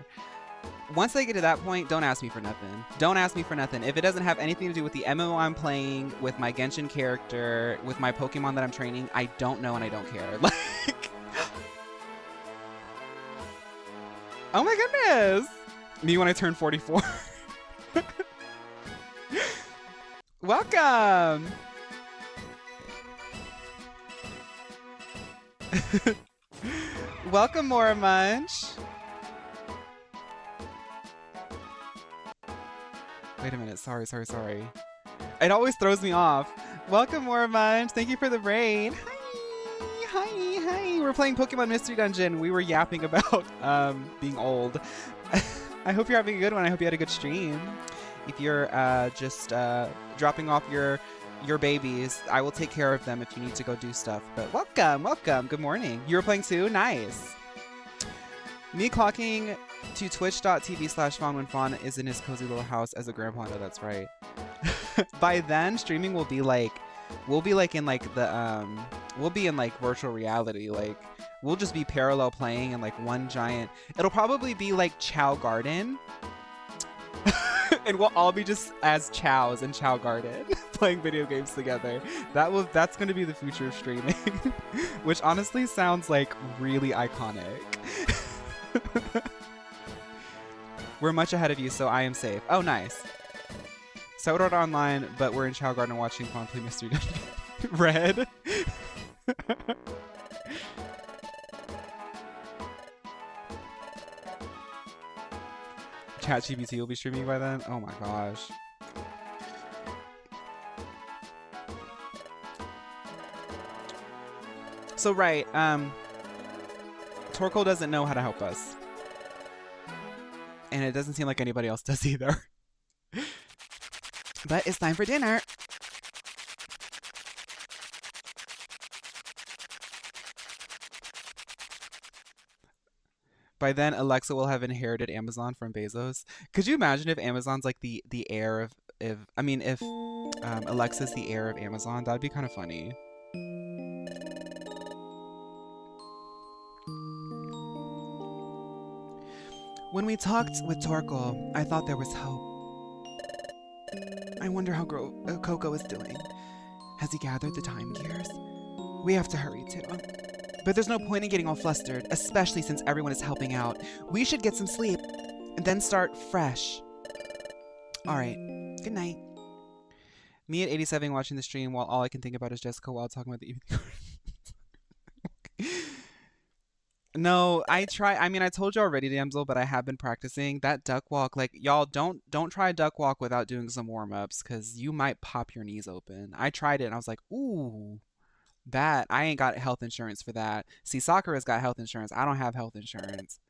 Once they get to that point, don't ask me for nothing. Don't ask me for nothing. If it doesn't have anything to do with the MMO I'm playing, with my Genshin character, with my Pokemon that I'm training, I don't know and I don't care. Like, oh my goodness. Me when I turn 44. Welcome. Welcome, Mora Munch. Wait a minute. Sorry. It always throws me off. Welcome, Mora Munch. Thank you for the raid. Hi. We're playing Pokemon Mystery Dungeon. We were yapping about being old. I hope you're having a good one. I hope you had a good stream. If you're just dropping off your babies, I will take care of them if you need to go do stuff. But welcome. Good morning. You were playing too? Nice. Me clocking to twitch.tv/FawnWhenFawn is in his cozy little house as a grandpa. No, that's right. By then, streaming will be like, we'll be in like virtual reality. Like, we'll just be parallel playing in like one giant, it'll probably be like Chow Garden. And we'll all be just as Chows in Chow Garden playing video games together. That's going to be the future of streaming. Which honestly sounds like really iconic. We're much ahead of you, so I am safe. Oh, nice. Sword Art Online, but we're in Chow Garden watching Fawn play Mystery Dungeon. Red. ChatGPT will be streaming by then. Oh my gosh. So right, Torkoal doesn't know how to help us. And it doesn't seem like anybody else does either. But it's time for dinner. By then, Alexa will have inherited Amazon from Bezos. Could you imagine if Amazon's like the heir of if Alexa's the heir of Amazon? That'd be kind of funny. When we talked with Torkoal, I thought there was hope. I wonder how Coco is doing. Has he gathered the time gears? We have to hurry too. But there's no point in getting all flustered, especially since everyone is helping out. We should get some sleep and then start fresh. All right. Good night. Me at 87 watching the stream while all I can think about is Jessica Wild talking about the evening. No, I try. I mean, I told you already, Damsel, but I have been practicing that duck walk. Like, y'all don't try duck walk without doing some warm-ups because you might pop your knees open. I tried it and I was like, ooh, that I ain't got health insurance for that. See, Sakura's got health insurance. I don't have health insurance.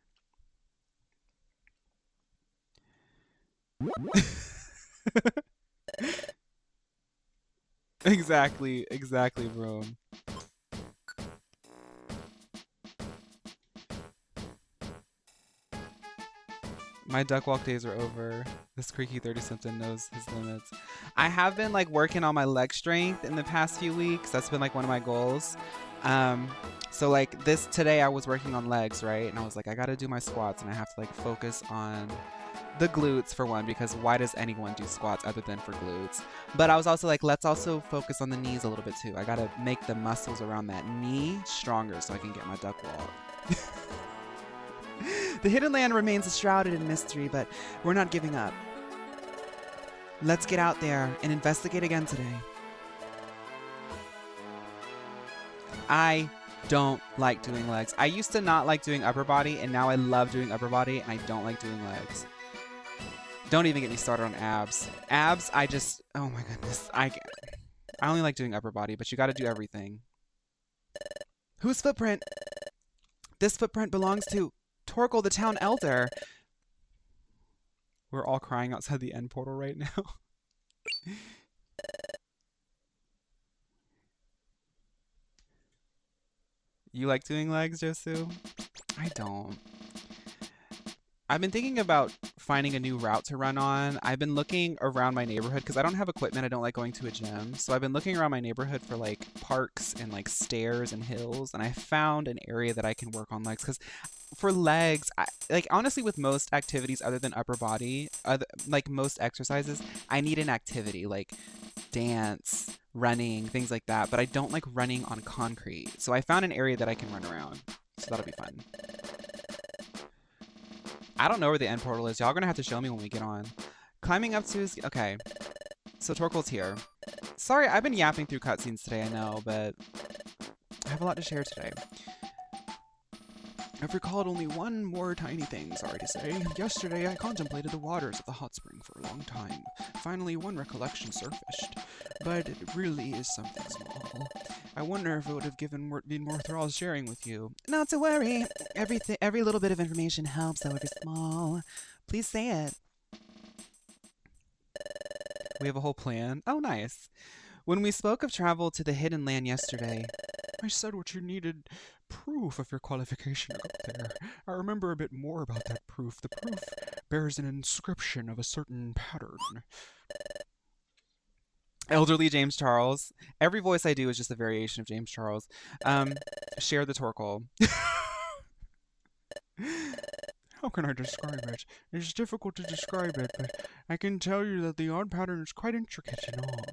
Exactly, bro. My duck walk days are over. This creaky 30-something knows his limits. I have been like working on my leg strength in the past few weeks. That's been like one of my goals. So like today I was working on legs, right? And I was like, I gotta do my squats and I have to like focus on the glutes for one, because why does anyone do squats other than for glutes? But I was also like, let's also focus on the knees a little bit too. I gotta make the muscles around that knee stronger so I can get my duck walk. The hidden land remains shrouded in mystery, but we're not giving up. Let's get out there and investigate again today. I don't like doing legs. I used to not like doing upper body, and now I love doing upper body, and I don't like doing legs. Don't even get me started on abs. Abs, oh my goodness. I only like doing upper body, but you gotta do everything. Whose footprint? This footprint belongs to Torkoal, the town elder. We're all crying outside the end portal right now. You like doing legs, Josu? I don't. I've been thinking about finding a new route to run on. I've been looking around my neighborhood because I don't have equipment. I don't like going to a gym. So I've been looking around my neighborhood for like parks and like stairs and hills. And I found an area that I can work on legs because for legs, like honestly with most activities other than upper body, like most exercises, I need an activity like dance, running, things like that. But I don't like running on concrete. So I found an area that I can run around. So that'll be fun. I don't know where the end portal is. Y'all are gonna have to show me when we get on. Climbing up to his... Okay. So Torkoal's here. Sorry, I've been yapping through cutscenes today, I know, but I have a lot to share today. I've recalled only one more tiny thing, sorry to say. Yesterday, I contemplated the waters of the hot spring for a long time. Finally, one recollection surfaced. But it really is something small. I wonder if it would have been more thralls sharing with you. Not to worry. Every little bit of information helps, however small. Please say it. We have a whole plan. Oh, nice. When we spoke of travel to the hidden land yesterday, I said what you needed proof of your qualification to go there. I remember a bit more about that proof. The proof bears an inscription of a certain pattern. Elderly James Charles. Every voice I do is just a variation of James Charles. Share the Torkoal. How can I describe it? It's difficult to describe it, but I can tell you that the odd pattern is quite intricate and odd.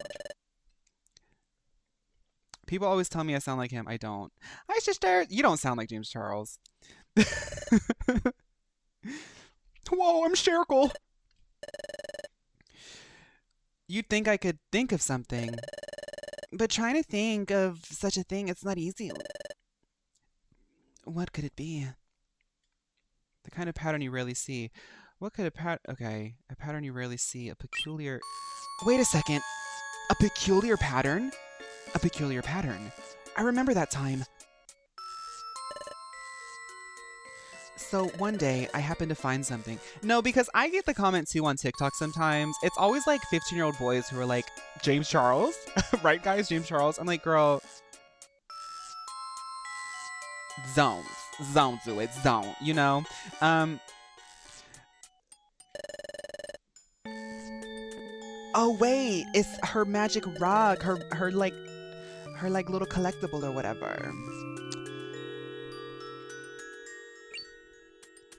People always tell me I sound like him. I don't. Hi, sister. You don't sound like James Charles. Whoa, I'm Sherkle. You'd think I could think of something. But trying to think of such a thing, it's not easy. What could it be? The kind of pattern you rarely see. What could a okay, a pattern you rarely see, a peculiar... Wait a second. A peculiar pattern? A peculiar pattern. I remember that time. So one day, I happened to find something. No, because I get the comment too on TikTok sometimes. It's always like 15-year-old boys who are like, James Charles? Right, guys? James Charles? I'm like, girl, don't. Don't do it. Don't, you know? Oh, wait. It's her magic rug. Her like little collectible or whatever.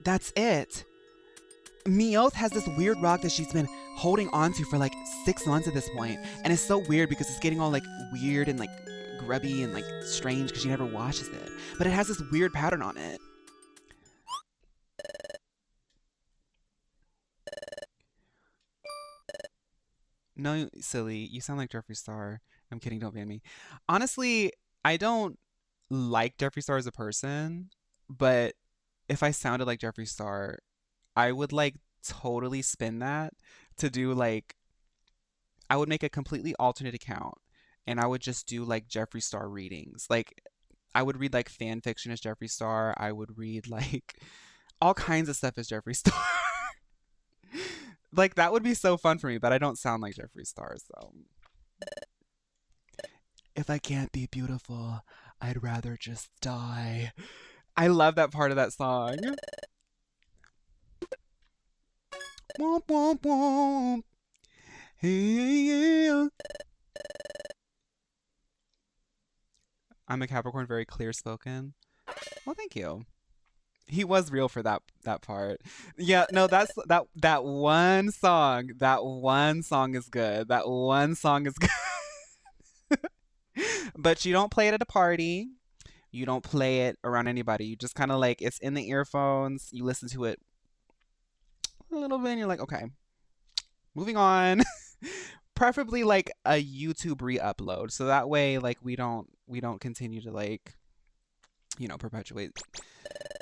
That's it. Meowth has this weird rock that she's been holding on to for like 6 months at this point, and it's so weird because it's getting all like weird and like grubby and like strange because she never washes it. But it has this weird pattern on it. No, silly. You sound like Jeffree Star. I'm kidding. Don't ban me. Honestly, I don't like Jeffree Star as a person, but if I sounded like Jeffree Star, I would like totally spin that to do like I would make a completely alternate account and I would just do like Jeffree Star readings. Like I would read like fan fiction as Jeffree Star. I would read like all kinds of stuff as Jeffree Star. Like that would be so fun for me, but I don't sound like Jeffree Star, so if I can't be beautiful, I'd rather just die. I love that part of that song. Womp womp womp. Hey, yeah. I'm a Capricorn, very clear spoken. Well, thank you. He was real for that part. Yeah, no, that one song. That one song is good. That one song is good. But you don't play it at a party. You don't play it around anybody. You just kind of like it's in the earphones. You listen to it a little bit and you're like, okay, moving on. Preferably like a YouTube re-upload. So that way like we don't continue to like perpetuate.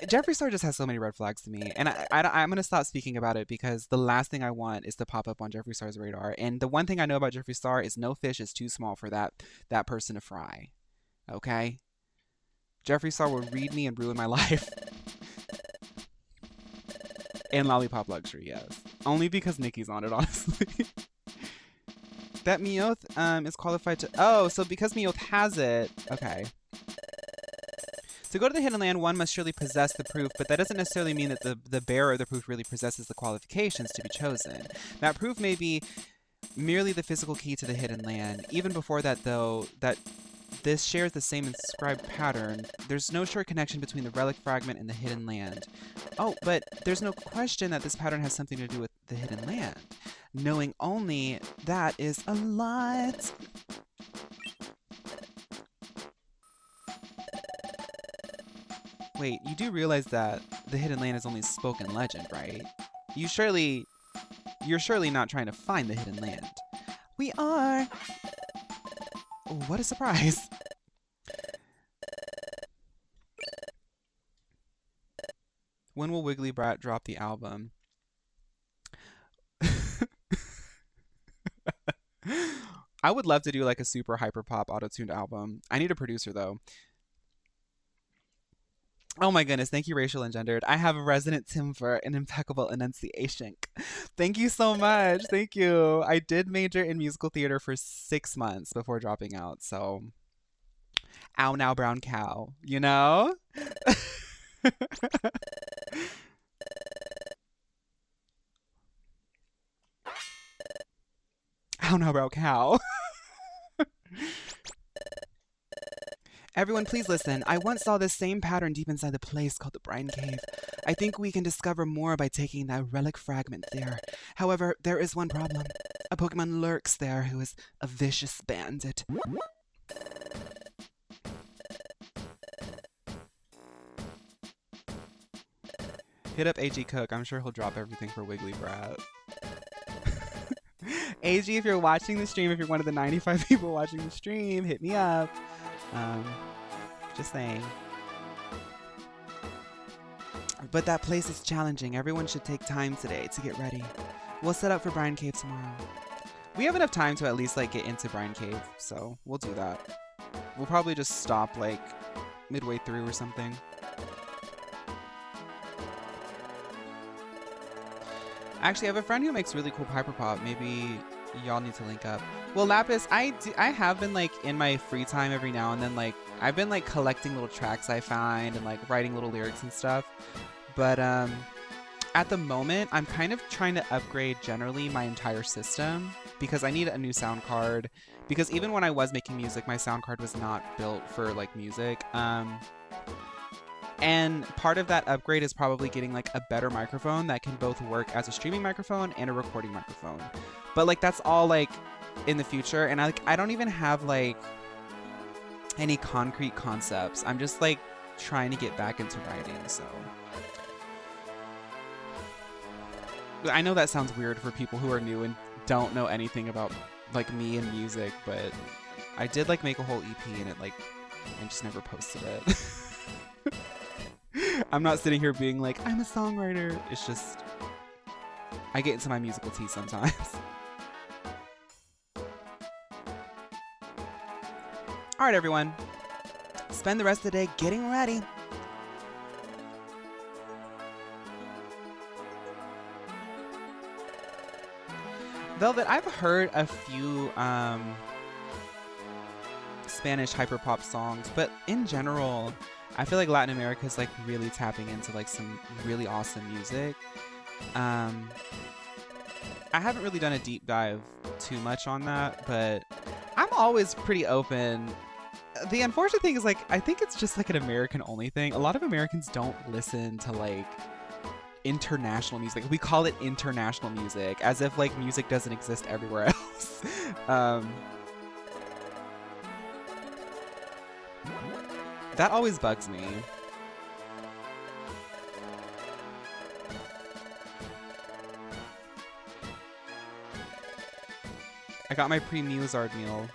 Jeffree Star just has so many red flags to me, and I'm gonna stop speaking about it because the last thing I want is to pop up on Jeffree Star's radar. And the one thing I know about Jeffree Star is no fish is too small for that person to fry. Okay, Jeffree Star will read me and ruin my life. And Lollipop Luxury, yes, only because Nikki's on it, honestly. That Meowth is qualified to. Oh, so because Meowth has it, okay. To go to the Hidden Land, one must surely possess the proof, but that doesn't necessarily mean that the bearer of the proof really possesses the qualifications to be chosen. That proof may be merely the physical key to the Hidden Land. Even before that, though, that this shares the same inscribed pattern, there's no sure connection between the relic fragment and the Hidden Land. Oh, but there's no question that this pattern has something to do with the Hidden Land. Knowing only that is a lot. Wait, you do realize that the Hidden Land is only spoken legend, right? You're surely not trying to find the Hidden Land. We are. What a surprise. When will Wiggly Brat drop the album? I would love to do like a super hyper pop auto-tuned album. I need a producer though. Oh my goodness, thank you, Racial Engendered. I have a resonant timbre and impeccable enunciation. Thank you so much. Thank you. I did major in musical theater for 6 months before dropping out, so ow now brown cow, you know? Ow now brown cow. Everyone, please listen. I once saw this same pattern deep inside the place called the Brine Cave. I think we can discover more by taking that relic fragment there. However, there is one problem. A Pokemon lurks there who is a vicious bandit. Hit up AG Cook. I'm sure he'll drop everything for Wiggly Brat. AG, if you're watching the stream, if you're one of the 95 people watching the stream, hit me up. Just saying. But that place is challenging. Everyone should take time today to get ready. We'll set up for Brine Cave tomorrow. We have enough time to at least like get into Brine Cave, so we'll do that. We'll probably just stop like midway through or something. Actually, I have a friend who makes really cool hyperpop. Maybe y'all need to link up. Well, Lapis, I have been like in my free time every now and then, like I've been like collecting little tracks I find and like writing little lyrics and stuff. But at the moment, I'm kind of trying to upgrade generally my entire system because I need a new sound card. Because even when I was making music, my sound card was not built for like music. And part of that upgrade is probably getting like a better microphone that can both work as a streaming microphone and a recording microphone. But like that's all like in the future, and I don't even have like any concrete concepts. I'm just like trying to get back into writing, so I know that sounds weird for people who are new and don't know anything about like me and music, but I did like make a whole EP and I just never posted it. I'm not sitting here being like, I'm a songwriter. It's just, I get into my musical tea sometimes. All right, everyone. Spend the rest of the day getting ready. Velvet, I've heard a few Spanish hyperpop songs, but in general, I feel like Latin America is like really tapping into like some really awesome music. I haven't really done a deep dive too much on that, but I'm always pretty open. The unfortunate thing is like I think it's just like an American only thing. A lot of Americans don't listen to like international music. We call it international music as if like music doesn't exist everywhere else. That always bugs me. I got my pre-Musard meal.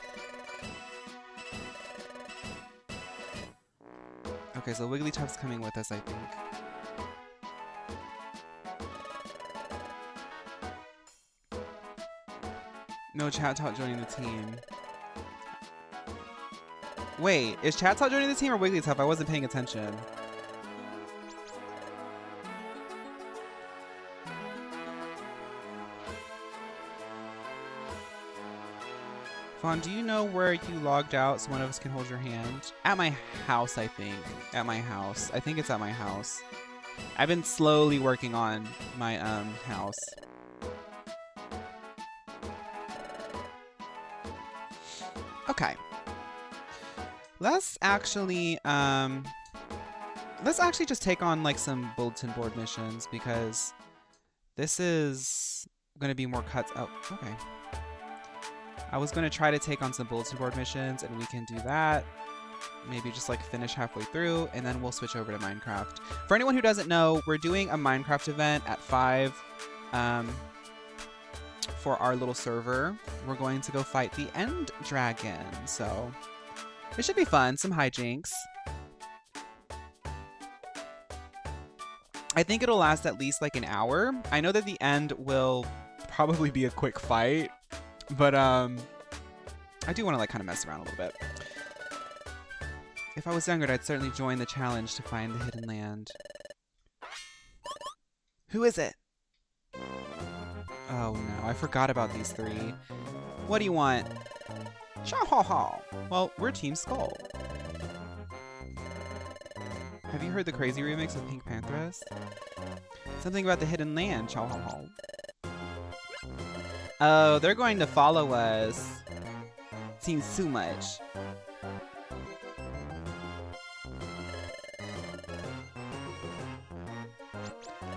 Okay, so Wigglytuff's coming with us, I think. No, Chat Tot joining the team. Wait, is Chat Tot joining the team or Wigglytuff? I wasn't paying attention. Fawn, do you know where you logged out so one of us can hold your hand? At my house, I think. At my house. I think it's at my house. I've been slowly working on my house. Okay. Let's actually just take on like some bulletin board missions because this is gonna be more cuts. Oh, okay. I was gonna try to take on some bulletin board missions and we can do that. Maybe just like finish halfway through and then we'll switch over to Minecraft. For anyone who doesn't know, we're doing a Minecraft event at 5 for our little server. We're going to go fight the End Dragon, so it should be fun. Some hijinks. I think it'll last at least like an hour. I know that the end will probably be a quick fight, but I do want to like kind of mess around a little bit. If I was younger, I'd certainly join the challenge to find the hidden land. Who is it? Oh no, I forgot about these three. What do you want? Cha-ha-ha! Well, we're Team Skull. Have you heard the crazy remix of Pink Panthers? Something about the hidden land, Cha-ha-ha. Oh, they're going to follow us. Seems too much.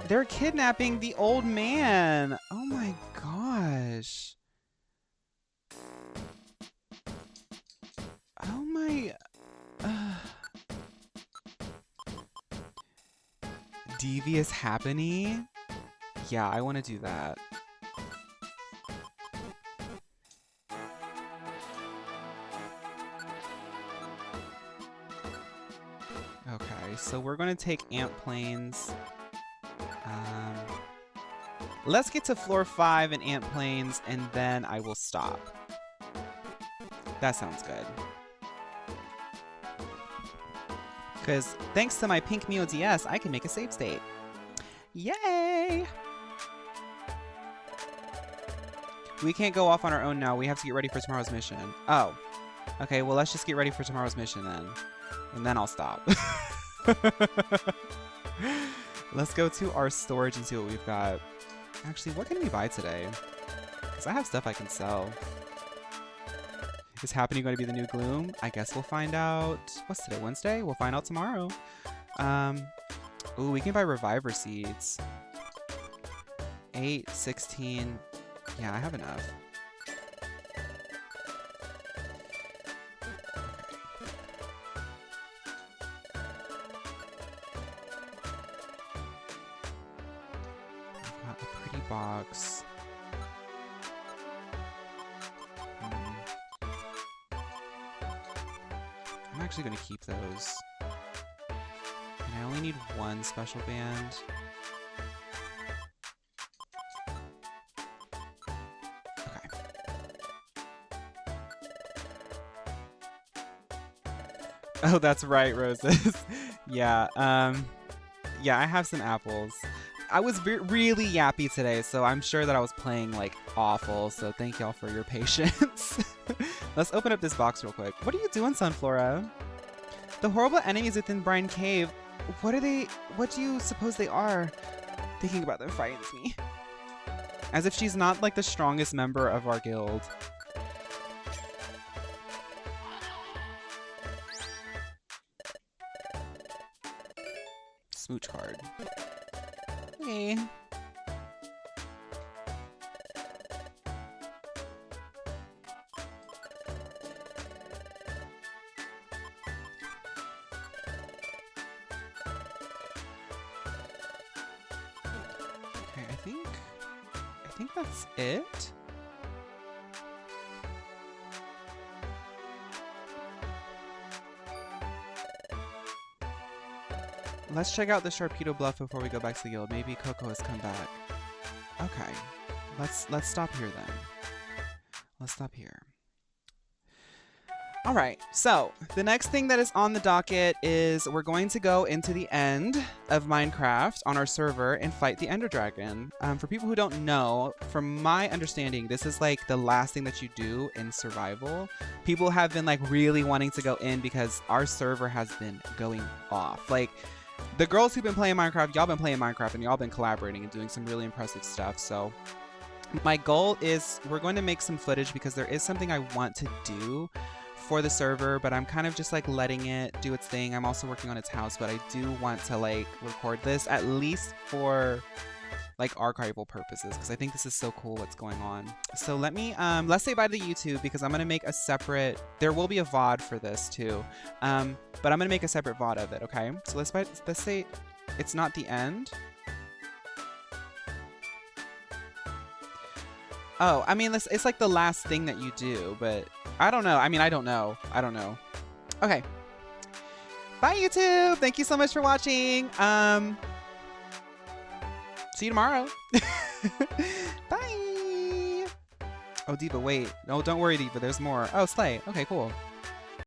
They're kidnapping the old man. Oh my gosh. Oh my... Devious happening? Yeah, I want to do that. Okay, so we're going to take ant planes. Let's get to floor 5 in Ant Plains, and then I will stop. That sounds good. Because thanks to my Pink Mio DS, I can make a save state. Yay! We can't go off on our own now. We have to get ready for tomorrow's mission. Oh. Okay, well, let's just get ready for tomorrow's mission then. And then I'll stop. Let's go to our storage and see what we've got. Actually, what can we buy today? Because I have stuff I can sell. Is Happening going to be the new Gloom? I guess we'll find out. What's today? Wednesday? We'll find out tomorrow. Ooh, we can buy Reviver Seeds. 8, 16. Yeah, I have enough. I've got a pretty box. I'm actually going to keep those. And I only need one special band. Okay. Oh, that's right, Roses. Yeah, yeah, I have some apples. I was really yappy today, so I'm sure that I was playing, like, awful, so thank y'all for your patience. Let's open up this box real quick. What are you doing, Sunflora? The horrible enemies within Brine Cave. What are they? What do you suppose they are? Thinking about them frightens me. As if she's not, like, the strongest member of our guild. Smooch card. Hey. Okay, I think that's it. Let's check out the Sharpedo Bluff before we go back to the guild. Maybe Coco has come back. Okay. Let's stop here then. Let's stop here. All right, so the next thing that is on the docket is we're going to go into the end of Minecraft on our server and fight the Ender Dragon. For people who don't know, from my understanding, this is like the last thing that you do in survival. People have been like really wanting to go in because our server has been going off. Like the girls who've been playing Minecraft, y'all been playing Minecraft and y'all been collaborating and doing some really impressive stuff. So my goal is we're going to make some footage because there is something I want to do for the server, but I'm kind of just like letting it do its thing. I'm also working on its house, but I do want to like record this at least for like archival purposes because I think this is so cool what's going on. So let me let's say bye to YouTube because I'm gonna make a separate, there will be a VOD for this too, but I'm gonna make a separate VOD of it. Okay, so let's say it's not the end. Oh, I mean, it's like the last thing that you do, but I don't know. I mean, I don't know. Okay. Bye, YouTube. Thank you so much for watching. See you tomorrow. Bye. Oh, Diva, wait. No, don't worry, Diva. There's more. Oh, Slay. Okay, cool.